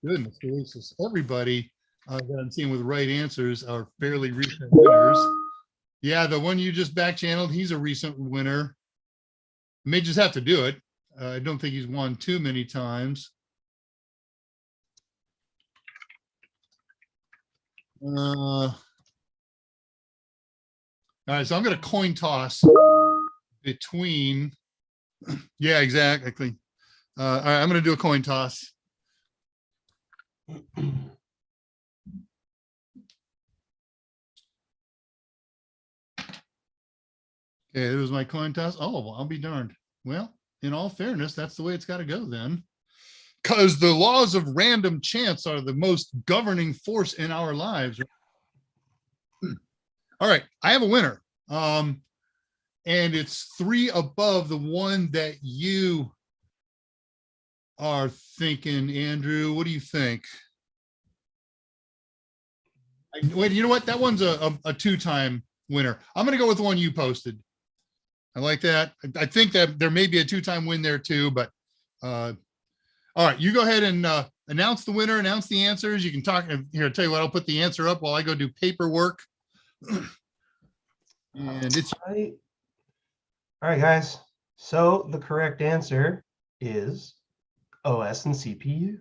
Goodness gracious, everybody that I'm seeing with right answers are fairly recent winners. Yeah, the one you just back channeled, he's a recent winner. May just have to do it. I don't think he's won too many times. All right, so I'm going to coin toss between. Yeah, exactly. All right, I'm going to do a coin toss. Okay, it was my coin toss. Oh, well, I'll be darned. Well, in all fairness, that's the way it's got to go then. Because the laws of random chance are the most governing force in our lives. All right, I have a winner. And it's 3 above the one that you are thinking, Andrew. What do you think? Wait, you know what? That one's a 2-time winner. I'm going to go with the one you posted. I like that. I think that there may be a 2-time win there too, but all right, you go ahead and announce the winner, announce the answers. You can talk here. I'll tell you what, I'll put the answer up while I go do paperwork. And it's all right, guys. So the correct answer is OS and CPU.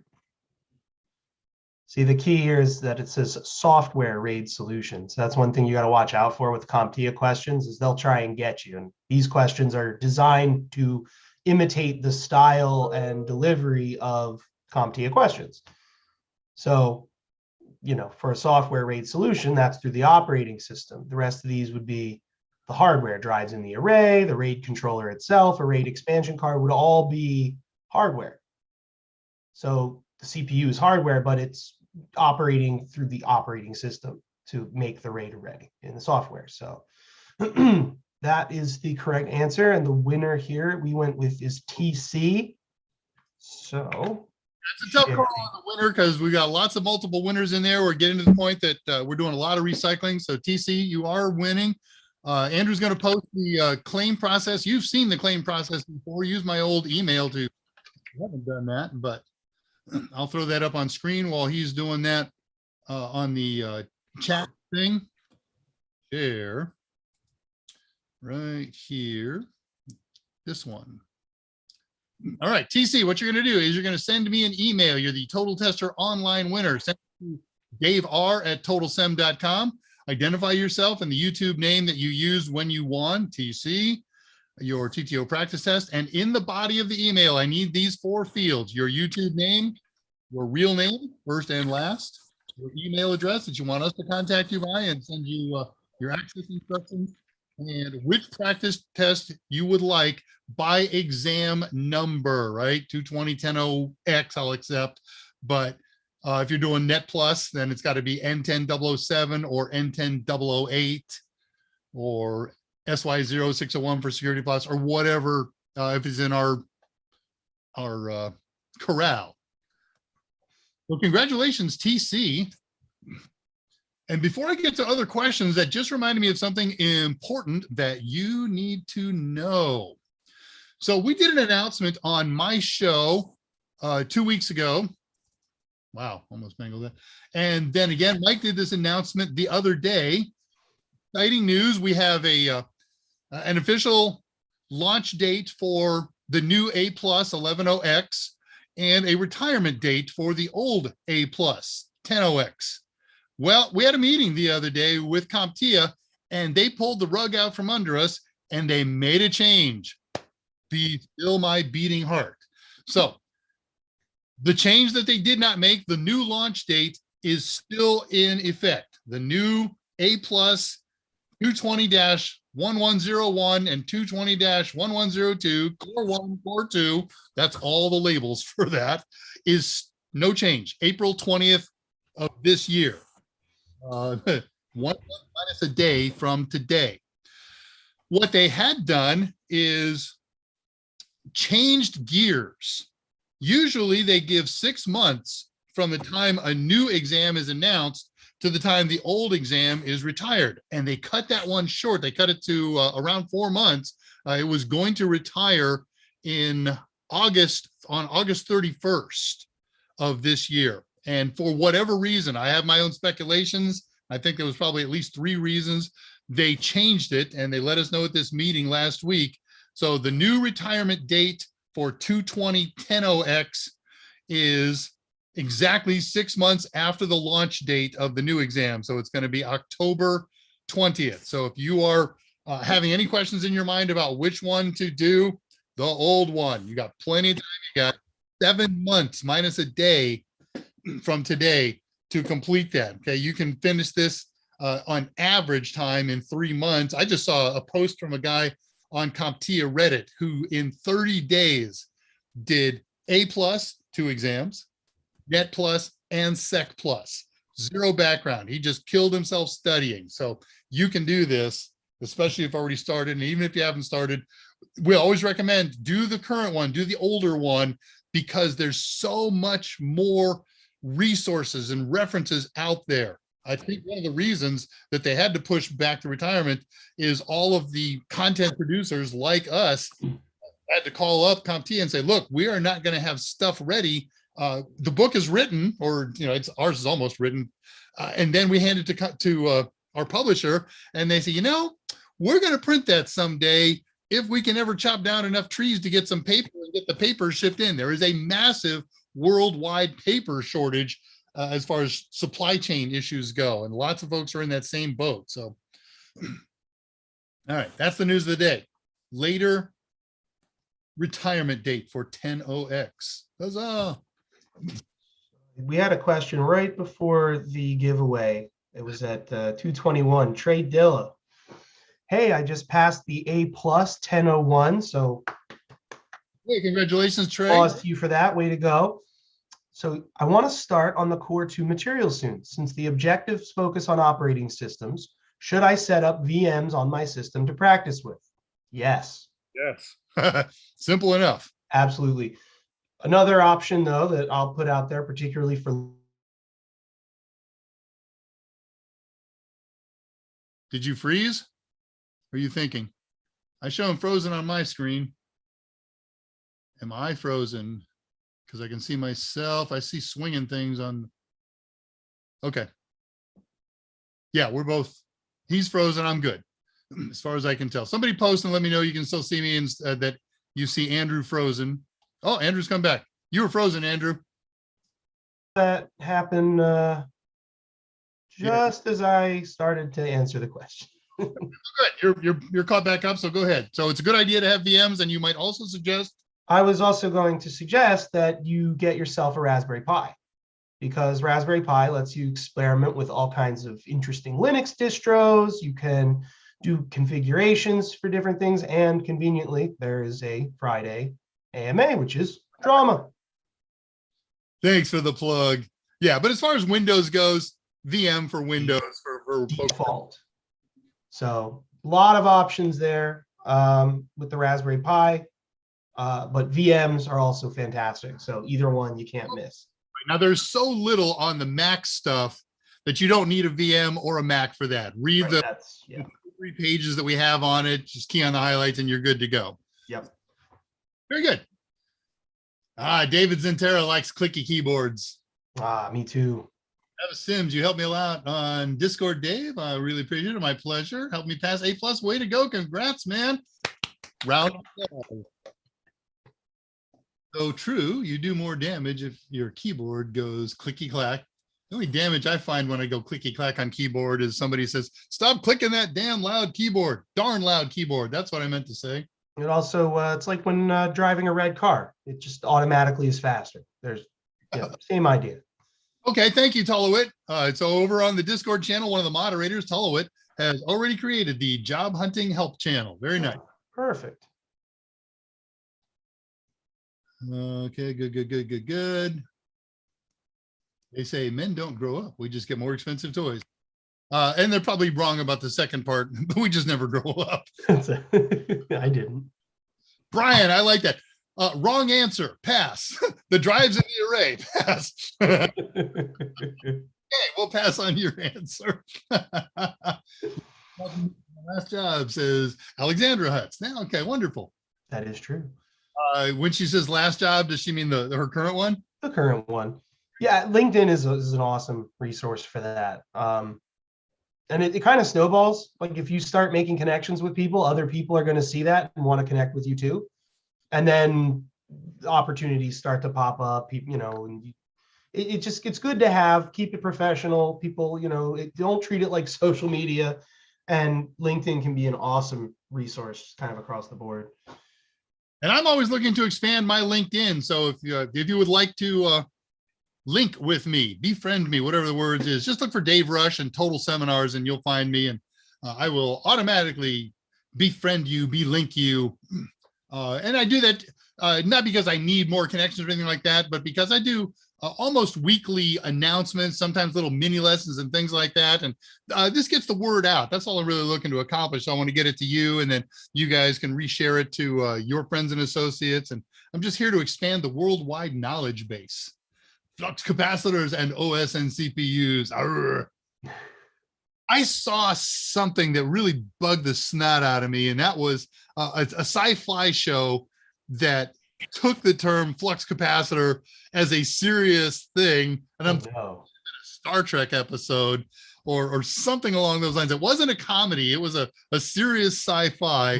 See, the key here is that it says software RAID solutions. That's one thing you got to watch out for with CompTIA questions, is they'll try and get you. And these questions are designed to imitate the style and delivery of CompTIA questions. So, you know, for a software RAID solution, that's through the operating system. The rest of these would be the hardware, drives in the array, the RAID controller itself, a RAID expansion card would all be hardware. So the CPU is hardware, but it's operating through the operating system. to make the RAID array in the software. So that is the correct answer. And the winner here we went with is TC. So It's a tough call on the winner because we got lots of multiple winners in there. We're getting to the point that we're doing a lot of recycling. So TC, you are winning. Andrew's going to post the claim process. You've seen the claim process before. Use my old email to. I haven't done that, but I'll throw that up on screen while he's doing that on the chat thing. Share right here. This one. All right, TC, what you're going to do is you're going to send me an email. You're the Total Tester online winner. Send it to daver@totalsem.com. Identify yourself and the YouTube name that you used when you won, TC, your TTO practice test. And in the body of the email, I need these 4 fields: your YouTube name, your real name, first and last, your email address that you want us to contact you by and send you your access instructions, and which practice test you would like by exam number, right? 220-10-0X, I'll accept. But if you're doing Net Plus, then it's got to be N10-007 or N10-008 or SY0601 for Security Plus or whatever, if it's in our corral. Well, congratulations, TC. And before I get to other questions, that just reminded me of something important that you need to know. So we did an announcement on my show 2 weeks ago. Wow, almost mangled that. And then again, Mike did this announcement the other day. Exciting news. We have an official launch date for the new A+ 11.0X and a retirement date for the old A+ 10.0X. Well, we had a meeting the other day with CompTIA, and they pulled the rug out from under us, and they made a change. Be still my beating heart. So the change that they did not make, the new launch date is still in effect. The new A+ 220-1101 and 220-1102, Core 1, Core 2, that's all the labels for that, is no change. April 20th of this year. 1 month minus a day from today. What they had done is changed gears. Usually they give 6 months from the time a new exam is announced to the time the old exam is retired. And they cut that one short. They cut it to around 4 months. It was going to retire in August, on August 31st of this year. And for whatever reason, I have my own speculations. I think there was probably at least 3 reasons. They changed it and they let us know at this meeting last week. So the new retirement date for 220-10.0X is exactly 6 months after the launch date of the new exam. So it's going to be October 20th. So if you are having any questions in your mind about which one to do, the old one, you got plenty of time. You got 7 months minus a day from today to complete that. Okay, you can finish this on average time in 3 months. I just saw a post from a guy on CompTIA Reddit who in 30 days did A+, 2 exams, Net Plus, and Sec Plus. 0 background. He just killed himself studying. So you can do this, especially if already started. And even if you haven't started, we always recommend do the current one, do the older one, because there's so much more resources and references out there. I think one of the reasons that they had to push back the retirement is all of the content producers like us had to call up CompTIA and say, look, we are not going to have stuff ready. The book is written, or ours is almost written, and then we hand it to our publisher, and they say, we're going to print that someday if we can ever chop down enough trees to get some paper and get the paper shipped in. There is a massive worldwide paper shortage as far as supply chain issues go, and lots of folks are in that same boat. So, all right, that's the news of the day. Later retirement date for 10.0X. Huzzah! We had a question right before the giveaway. It was at 221. Trey Dilla. Hey, I just passed the A+ 10.01. So hey, congratulations, Trey. applause to you for that. Way to go. So I want to start on the core 2 material soon. Since the objectives focus on operating systems, should I set up VMs on my system to practice with? Yes. Yes. Simple enough. Absolutely. Another option, though, that I'll put out there, particularly for... Did you freeze? What are you thinking? I show him frozen on my screen. Am I frozen? Because I can see myself. I see swinging things on. Okay. Yeah, we're both. He's frozen. I'm good. As far as I can tell. Somebody post and let me know you can still see me and that you see Andrew frozen. Oh, Andrew's come back. You were frozen, Andrew. That happened just as I started to answer the question. Good. You're caught back up. So go ahead. So it's a good idea to have VMs, and you might also suggest. I was also going to suggest that you get yourself a Raspberry Pi, because Raspberry Pi lets you experiment with all kinds of interesting Linux distros. You can do configurations for different things, and conveniently, there is a Friday AMA, which is drama. Thanks for the plug. Yeah, but as far as Windows goes, VM for Windows for Default. So a lot of options there with the Raspberry Pi, but VMs are also fantastic. So either one you can't miss. Now there's so little on the Mac stuff that you don't need a VM or a Mac for that. Read the 3 pages that we have on it, just key on the highlights and you're good to go. Yep. Very good. David Zentera likes clicky keyboards. Me too. Travis Sims, you helped me a lot on Discord, Dave. I really appreciate it. My pleasure. Helped me pass A+. Way to go. Congrats, man. Round of applause. So true, you do more damage if your keyboard goes clicky clack. The only damage I find when I go clicky clack on keyboard is somebody says, stop clicking that damn loud keyboard, darn loud keyboard. That's what I meant to say. It also, it's like when driving a red car, it just automatically is faster. There's same idea. Okay, thank you, Tullowit. So over on the Discord channel, one of the moderators, Tullowit, has already created the job hunting help channel. Very nice. Perfect. Okay, good. They say men don't grow up. We just get more expensive toys. And they're probably wrong about the second part, but we just never grow up. I didn't. Brian, I like that. Wrong answer. Pass. The drive's in the array. Pass. Okay, we'll pass on your answer. Last job says Alexandra Hutz. Now, okay, wonderful. That is true. When she says last job, does she mean her current one? The current one. Yeah, LinkedIn is an awesome resource for that. And it kind of snowballs. Like if you start making connections with people, other people are going to see that and want to connect with you too. And then opportunities start to pop up, and it's good to have, keep it professional. People, don't treat it like social media, and LinkedIn can be an awesome resource kind of across the board. And I'm always looking to expand my LinkedIn. So if you would like to link with me, befriend me, whatever the words is, just look for Dave Rush and Total Seminars and you'll find me, and I will automatically befriend you, link you. And I do that not because I need more connections or anything like that, but because I do almost weekly announcements, sometimes little mini lessons and things like that. And this gets the word out. That's all I'm really looking to accomplish. So I want to get it to you, and then you guys can reshare it to your friends and associates. And I'm just here to expand the worldwide knowledge base. Flux capacitors and OS and CPUs. Arr. I saw something that really bugged the snot out of me, and that was a sci-fi show that took the term flux capacitor as a serious thing. And I'm a Star Trek episode or something along those lines. It wasn't a comedy. It was a serious sci-fi.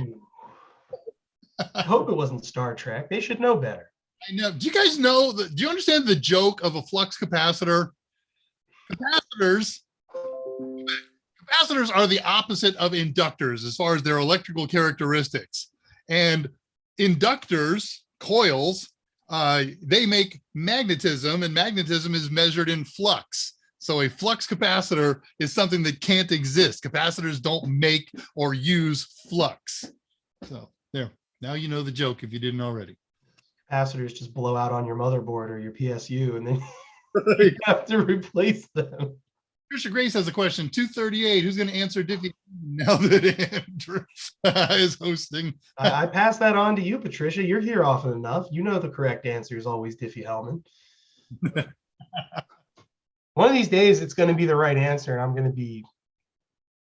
I hope it wasn't Star Trek. They should know better. I know. Do you guys know, do you understand the joke of a flux capacitor? Capacitors are the opposite of inductors as far as their electrical characteristics. And inductors, coils, they make magnetism, and magnetism is measured in flux. So a flux capacitor is something that can't exist. Capacitors don't make or use flux. So there, now you know the joke if you didn't already. capacitors just blow out on your motherboard or your PSU, and then you have to replace them. Trisha Grace has a question. 238. Who's going to answer Diffie now that Andrew is hosting? I pass that on to you, Patricia. You're here often enough. You know the correct answer is always Diffie Hellman. One of these days, it's going to be the right answer, and I'm going to be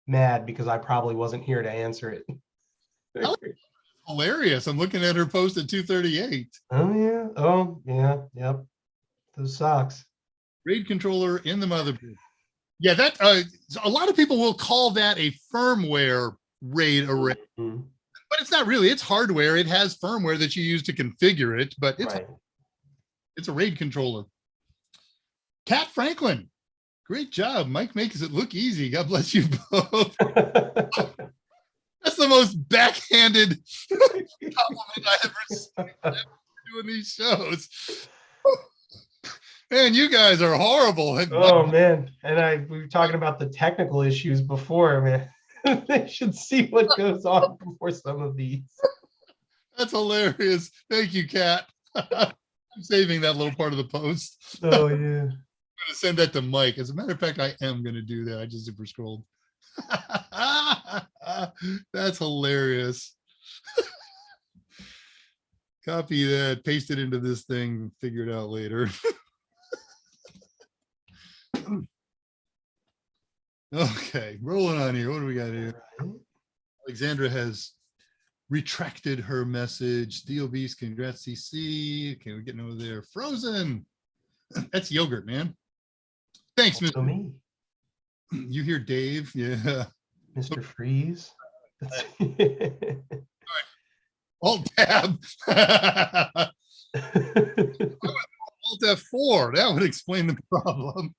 mad because I probably wasn't here to answer it. Hilarious. I'm looking at her post at 238. Oh, yeah. Oh, yeah. Yep. Those socks. RAID controller in the motherboard. Yeah, that a lot of people will call that a firmware RAID array, Mhm. but it's not really. It's hardware. It has firmware that you use to configure it, but Right. it's a RAID controller. Kat Franklin, great job. Mike makes it look easy. God bless you both. That's the most backhanded compliment I ever seen doing these shows. Man, you guys are horrible. Oh man, and we were talking about the technical issues before, man. They should see what goes on before some of these. That's hilarious. Thank you, Kat. I'm saving that little part of the post. Oh yeah. I'm going to send that to Mike. As a matter of fact, I am going to do that. I just super scrolled. That's hilarious. Copy that, paste it into this thing, figure it out later. Okay, rolling on here. What do we got here? Alexandra has retracted her message. Theo Beast, congrats, CC. Okay, we're getting over there. Frozen. That's yogurt, man. Thanks, Also Mr. me, You hear Dave? Yeah. Mr. Freeze. Alt tab. Alt F4. That would explain the problem.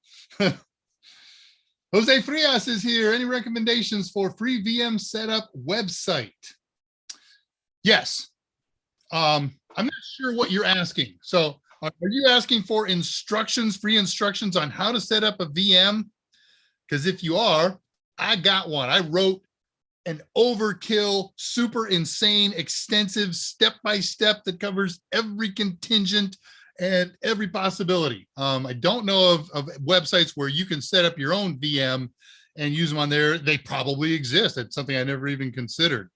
Jose Frias is here. Any recommendations for free VM setup website? Yes. I'm not sure what you're asking. So are you asking for instructions, free instructions on how to set up a VM? Because if you are, I got one. I wrote an overkill, super insane, extensive step-by-step that covers every contingent and every possibility. I don't know of websites where you can set up your own VM and use them on there. They probably exist. That's something I never even considered.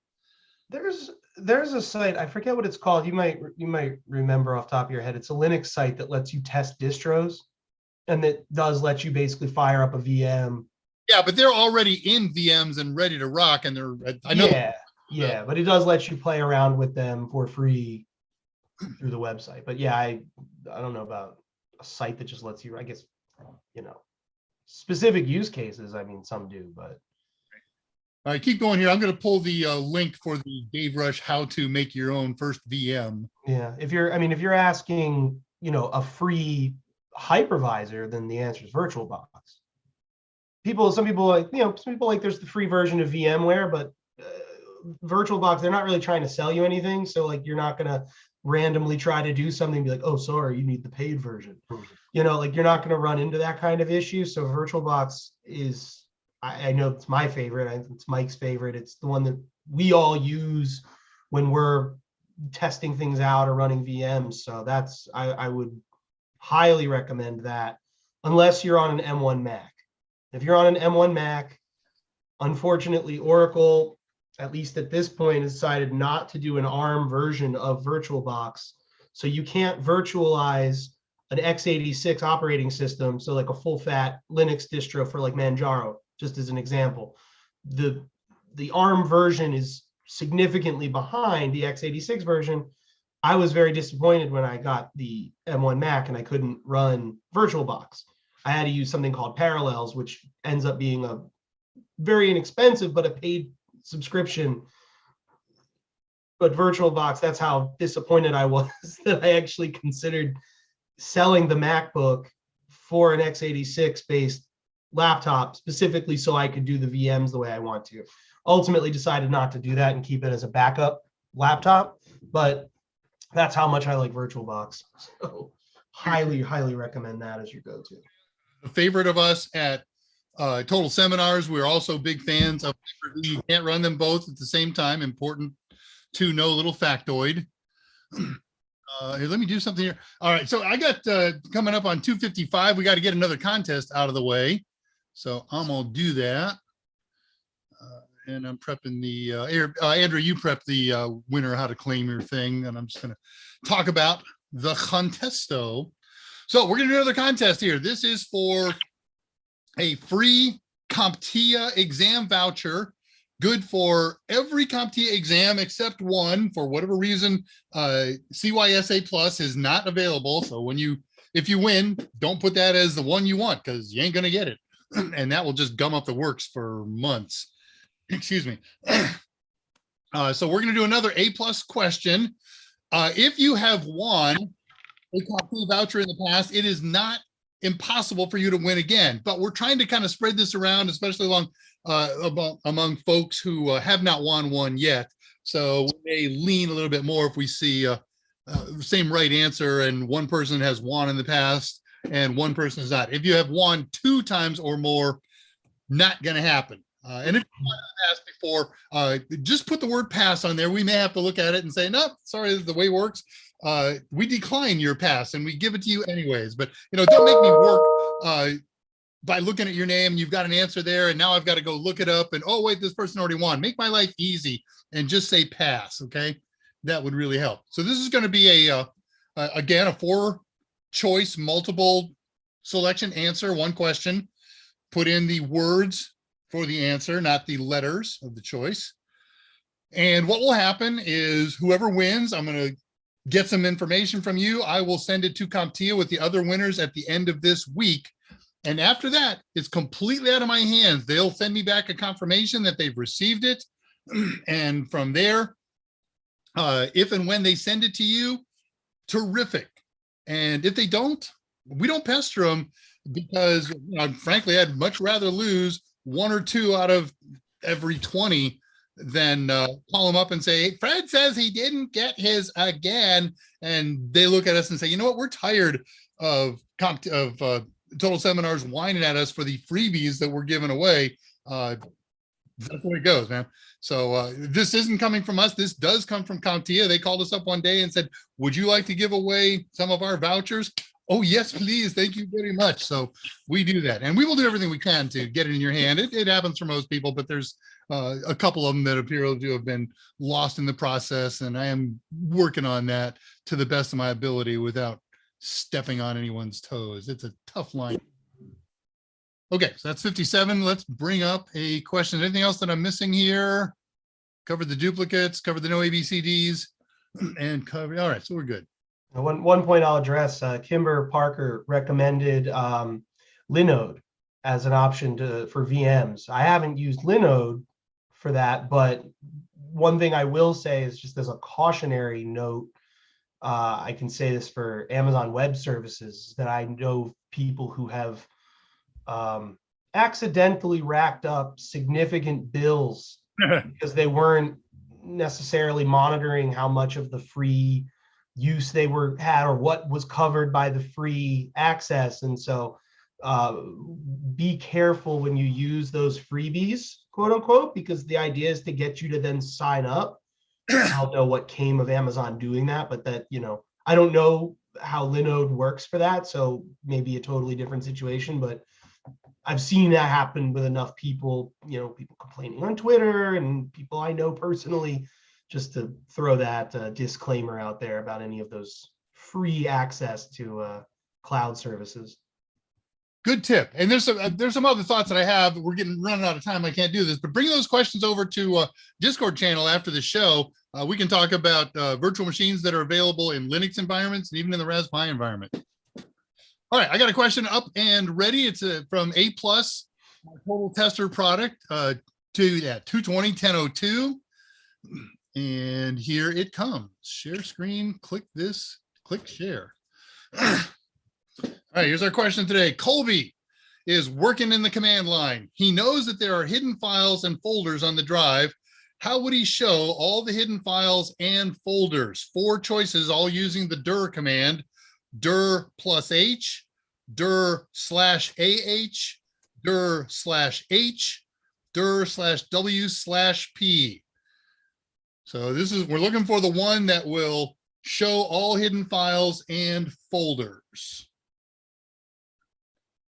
There's a site, I forget what it's called. You might remember off the top of your head. It's a Linux site that lets you test distros, and that does let you basically fire up a VM. Yeah, but they're already in VMs and ready to rock, and I know. Yeah, but it does let you play around with them for free through the website. But yeah, I don't know about a site that just lets you, I guess, specific use cases. I mean, some do, but. All right, keep going here. I'm going to pull the link for the Dave Rush how to make your own first VM. Yeah, if you're asking, a free hypervisor, then the answer is VirtualBox. Some people like there's the free version of VMware, but VirtualBox, they're not really trying to sell you anything. So like, you're not going to randomly try to do something and be like, oh, sorry, you need the paid version. You're not going to run into that kind of issue. So VirtualBox is, I know it's my favorite. It's Mike's favorite. It's the one that we all use when we're testing things out or running VMs. So I would highly recommend that, unless you're on an M1 Mac. If you're on an M1 Mac, unfortunately, Oracle, at least at this point, has decided not to do an ARM version of VirtualBox. So you can't virtualize an x86 operating system. So like a full fat Linux distro for like Manjaro, just as an example. The ARM version is significantly behind the x86 version. I was very disappointed when I got the M1 Mac and I couldn't run VirtualBox. I had to use something called Parallels, which ends up being a very inexpensive, but a paid subscription. But VirtualBox, that's how disappointed I was that I actually considered selling the MacBook for an x86 based laptop specifically so I could do the VMs the way I want to. Ultimately decided not to do that and keep it as a backup laptop, but that's how much I like VirtualBox. So highly, highly recommend that as your go-to. A favorite of us at Total Seminars. We're also big fans of. You can't run them both at the same time. Important to know, little factoid. Here, let me do something here. All right, so I got coming up on 2:55. We got to get another contest out of the way. So I'm gonna do that. And I'm prepping the Andrew, you prep the winner how to claim your thing, and I'm just gonna talk about the contesto. So we're gonna do another contest here. This is for a free CompTIA exam voucher, good for every CompTIA exam except one. For whatever reason, CYSA Plus is not available. So if you win, don't put that as the one you want, because you ain't gonna get it. And that will just gum up the works for months. Excuse me. So we're going to do another A+ question. If you have won a CompTIA voucher in the past, it is not impossible for you to win again. But we're trying to kind of spread this around, especially among folks who have not won one yet. So we may lean a little bit more if we see same right answer and one person has won in the past and one person is not. If you have won 2 times or more, not going to happen. And if you asked before, just put the word pass on there. We may have to look at it and say, no, sorry, this is the way it works. We decline your pass and we give it to you anyways. But, don't make me work by looking at your name. You've got an answer there, and now I've got to go look it up. And, oh, wait, this person already won. Make my life easy and just say pass, okay? That would really help. So this is going to be again, a 4-choice multiple selection answer, one question. Put in the words for the answer, not the letters of the choice. And what will happen is whoever wins, I'm going to get some information from you. I will send it to CompTIA with the other winners at the end of this week. And after that, it's completely out of my hands. They'll send me back a confirmation that they've received it. And from there, if and when they send it to you, terrific. And if they don't, we don't pester them, because frankly, I'd much rather lose 1 or 2 out of every 20 than call them up and say, hey, Fred says he didn't get his again. And they look at us and say, you know what, we're tired of Total Seminars whining at us for the freebies that we're giving away. That's the way it goes, man. So this isn't coming from us. This does come from CompTIA. They called us up one day and said, would you like to give away some of our vouchers? Oh, yes, please. Thank you very much. So we do that. And we will do everything we can to get it in your hand. It happens for most people, but there's a couple of them that appear to have been lost in the process. And I am working on that to the best of my ability without stepping on anyone's toes. It's a tough line. Okay, so that's 57. Let's bring up a question. Anything else that I'm missing here? Covered the duplicates, covered the no ABCDs, and covered. All right, so we're good. One point I'll address, Kimber Parker recommended Linode as an option for VMs. I haven't used Linode for that, but one thing I will say is, just as a cautionary note, I can say this for Amazon Web Services, that I know people who have accidentally racked up significant bills because they weren't necessarily monitoring how much of the free use they had or what was covered by the free access. And so be careful when you use those freebies, quote unquote, because the idea is to get you to then sign up. I don't know what came of Amazon doing that, but that, I don't know how Linode works for that. So maybe a totally different situation, but I've seen that happen with enough people, people complaining on Twitter and people I know personally, just to throw that disclaimer out there about any of those free access to cloud services. Good tip. And there's some other thoughts that I have. We're running out of time. I can't do this, but bring those questions over to Discord channel after the show. We can talk about virtual machines that are available in Linux environments and even in the Raspberry Pi environment. All right, I got a question up and ready. It's from A+, Total Tester product to 220.10.02. And here it comes. Share screen, click this, click share. All right, here's our question today. Colby is working in the command line. He knows that there are hidden files and folders on the drive. How would he show all the hidden files and folders? 4 choices, all using the dir command. Dir +H, dir/AH, dir/H, dir/W/P. So we're looking for the one that will show all hidden files and folders.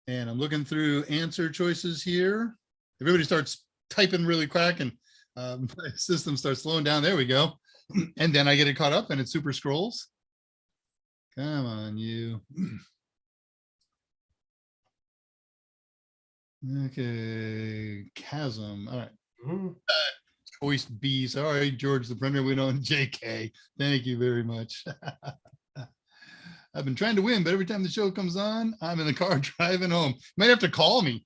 And I'm looking through answer choices here. Everybody starts typing really quick and my system starts slowing down. There we go. And then I get it caught up and it super scrolls. Come on, you. Okay, chasm. All right. Mhm. Choice B. Sorry, George the printer. We don't JK. Thank you very much. I've been trying to win, but every time the show comes on, I'm in the car driving home. You might have to call me.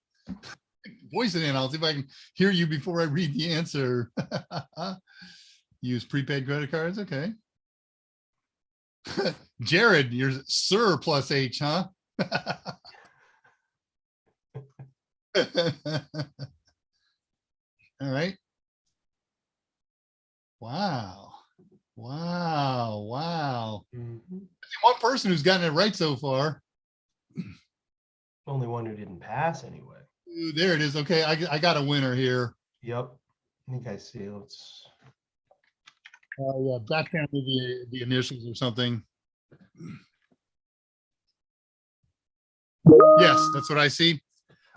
Voice it in. I'll see if I can hear you before I read the answer. Use prepaid credit cards. Okay. Jared, you're Sir plus H, huh? All right. Wow. Wow. Wow. Mhm. One person who's gotten it right so far. Only one who didn't pass anyway. Ooh, there it is. Okay, I got a winner here. Yep. I think I see. Let's. Yeah, back down to the initials or something. Yes, that's what I see.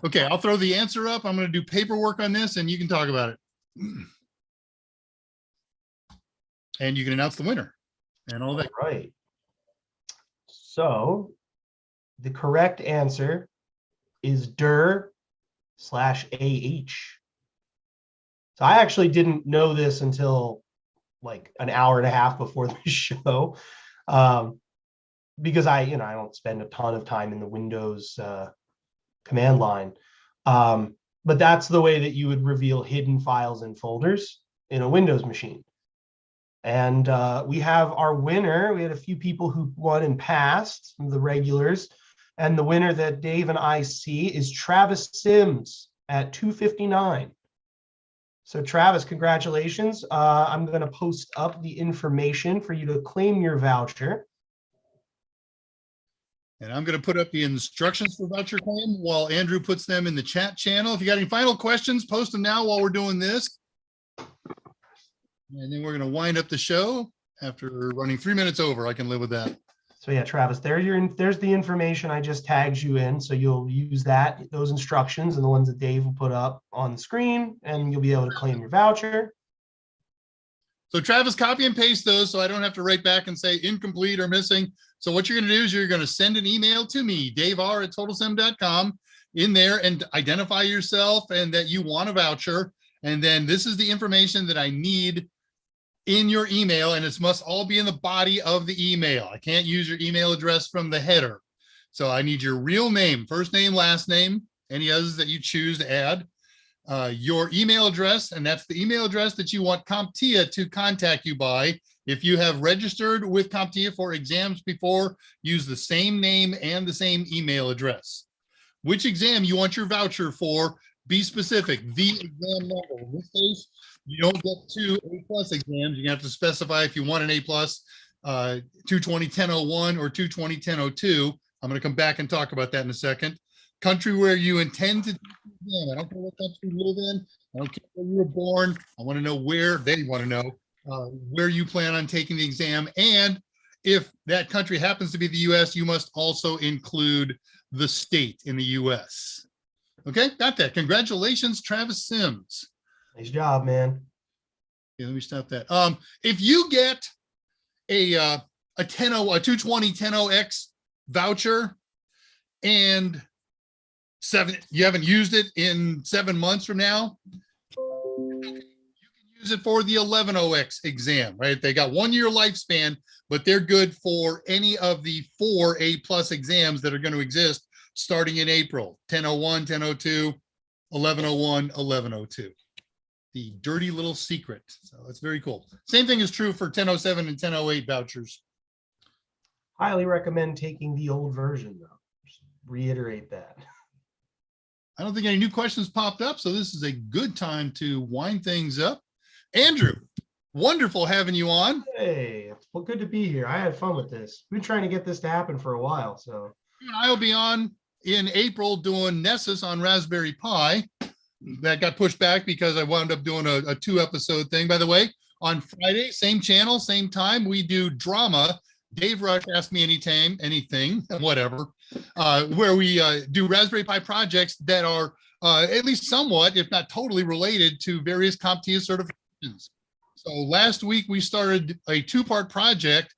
Okay, I'll throw the answer up. I'm going to do paperwork on this and you can talk about it. And you can announce the winner and all that. Right. So the correct answer is dir/AH. So I actually didn't know this until like an hour and a half before the show, because I don't spend a ton of time in the Windows command line. But that's the way that you would reveal hidden files and folders in a Windows machine. And we have our winner. We had a few people who won and passed, some of the regulars. And the winner that Dave and I see is Travis Sims at 259. So Travis, congratulations. I'm going to post up the information for you to claim your voucher. And I'm going to put up the instructions for voucher claim while Andrew puts them in the chat channel. If you got any final questions, post them now while we're doing this. And then we're going to wind up the show after running 3 minutes over. I can live with that. So yeah, Travis, there's the information I just tagged you in. So you'll use those instructions and the ones that Dave will put up on the screen, and you'll be able to claim your voucher. So Travis, copy and paste those so I don't have to write back and say incomplete or missing. So what you're going to do is you're going to send an email to me, daveR@totalsim.com, in there and identify yourself and that you want a voucher. And then this is the information that I need in your email, and it must all be in the body of the email. I can't use your email address from the header. So I need your real name, first name, last name, any others that you choose to add, your email address, and that's the email address that you want CompTIA to contact you by. If you have registered with CompTIA for exams before, use the same name and the same email address. Which exam you want your voucher for, be specific, the exam number. In this case, you don't get 2 A+ exams. You have to specify if you want an A+, 220-1001 or 220-1002. I'm going to come back and talk about that in a second. Country where you intend to do the exam. I don't care what country you live in. I don't care where you were born. I want to know where they want to know where you plan on taking the exam. And if that country happens to be the US, you must also include the state in the US. Okay, got that. Congratulations, Travis Sims. Nice job, man. Yeah, let me stop that. If you get a 220-10X voucher and you haven't used it in 7 months from now, you can use it for the 1100X exam, right? They got 1 year lifespan, but they're good for any of the 4 A+ exams that are going to exist starting in April: 1001, 1002, 1101, 1102. The dirty little secret. So that's very cool. Same thing is true for 1007 and 1008 vouchers. Highly recommend taking the old version, though. Just reiterate that. I don't think any new questions popped up, so this is a good time to wind things up. Andrew, wonderful having you on. Hey, well, good to be here. I had fun with this. We've been trying to get this to happen for a while, so. I'll be on in April doing Nessus on Raspberry Pi. That got pushed back because I wound up doing a 2-episode thing. By the way, On Friday, same channel, same time, we do drama. Dave Rush, Ask Me Anytime, anything, whatever, where we do Raspberry Pi projects that are at least somewhat, if not totally related to various CompTIA certifications. So last week we started a two-part project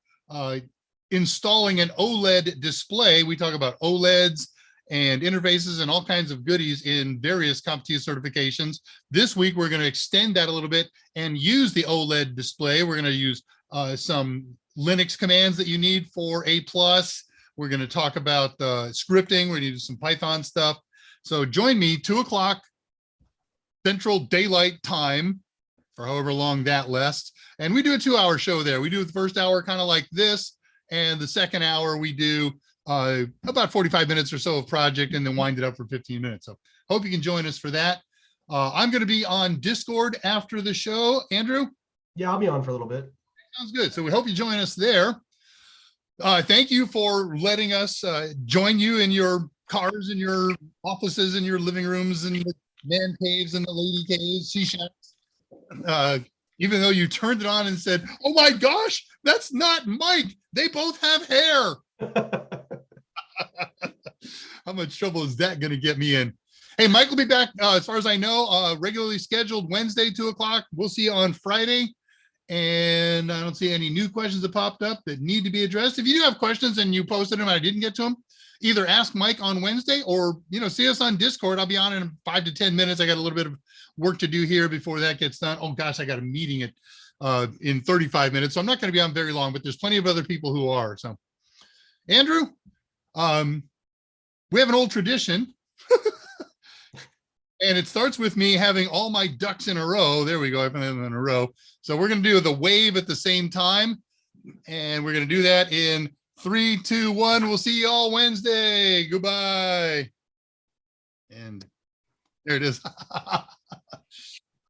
installing an OLED display. We talk about OLEDs and interfaces and all kinds of goodies in various CompTIA certifications. This week, we're going to extend that a little bit and use the OLED display. We're going to use some Linux commands that you need for A+. We're going to talk about scripting. We're going to do some Python stuff. So join me 2 o'clock Central Daylight Time for however long that lasts. And we do a 2-hour show there. We do the first hour kind of like this. And the second hour we do about 45 minutes or so of project and then wind it up for 15 minutes. So hope you can join us for that. I'm going to be on Discord after the show. Andrew? Yeah, I'll be on for a little bit. Sounds good. So we hope you join us there. Thank you for letting us join you in your cars, in your offices, in your living rooms, and the man caves and the lady caves, she shacks. Even though you turned it on and said, "Oh my gosh, that's not Mike. They both have hair." How much trouble is that going to get me in? Hey, Mike will be back, as far as I know, regularly scheduled Wednesday, 2 o'clock. We'll see you on Friday. And I don't see any new questions that popped up that need to be addressed. If you do have questions and you posted them and I didn't get to them, either ask Mike on Wednesday or, see us on Discord. I'll be on in 5 to 10 minutes. I got a little bit of work to do here before that gets done. Oh gosh, I got a meeting in 35 minutes. So I'm not going to be on very long, but there's plenty of other people who are. So Andrew, we have an old tradition and it starts with me having all my ducks in a row. There we go. I've been in a row. So we're going to do the wave at the same time. And we're going to do that in 3, 2, 1. We'll see you all Wednesday. Goodbye. And there it is.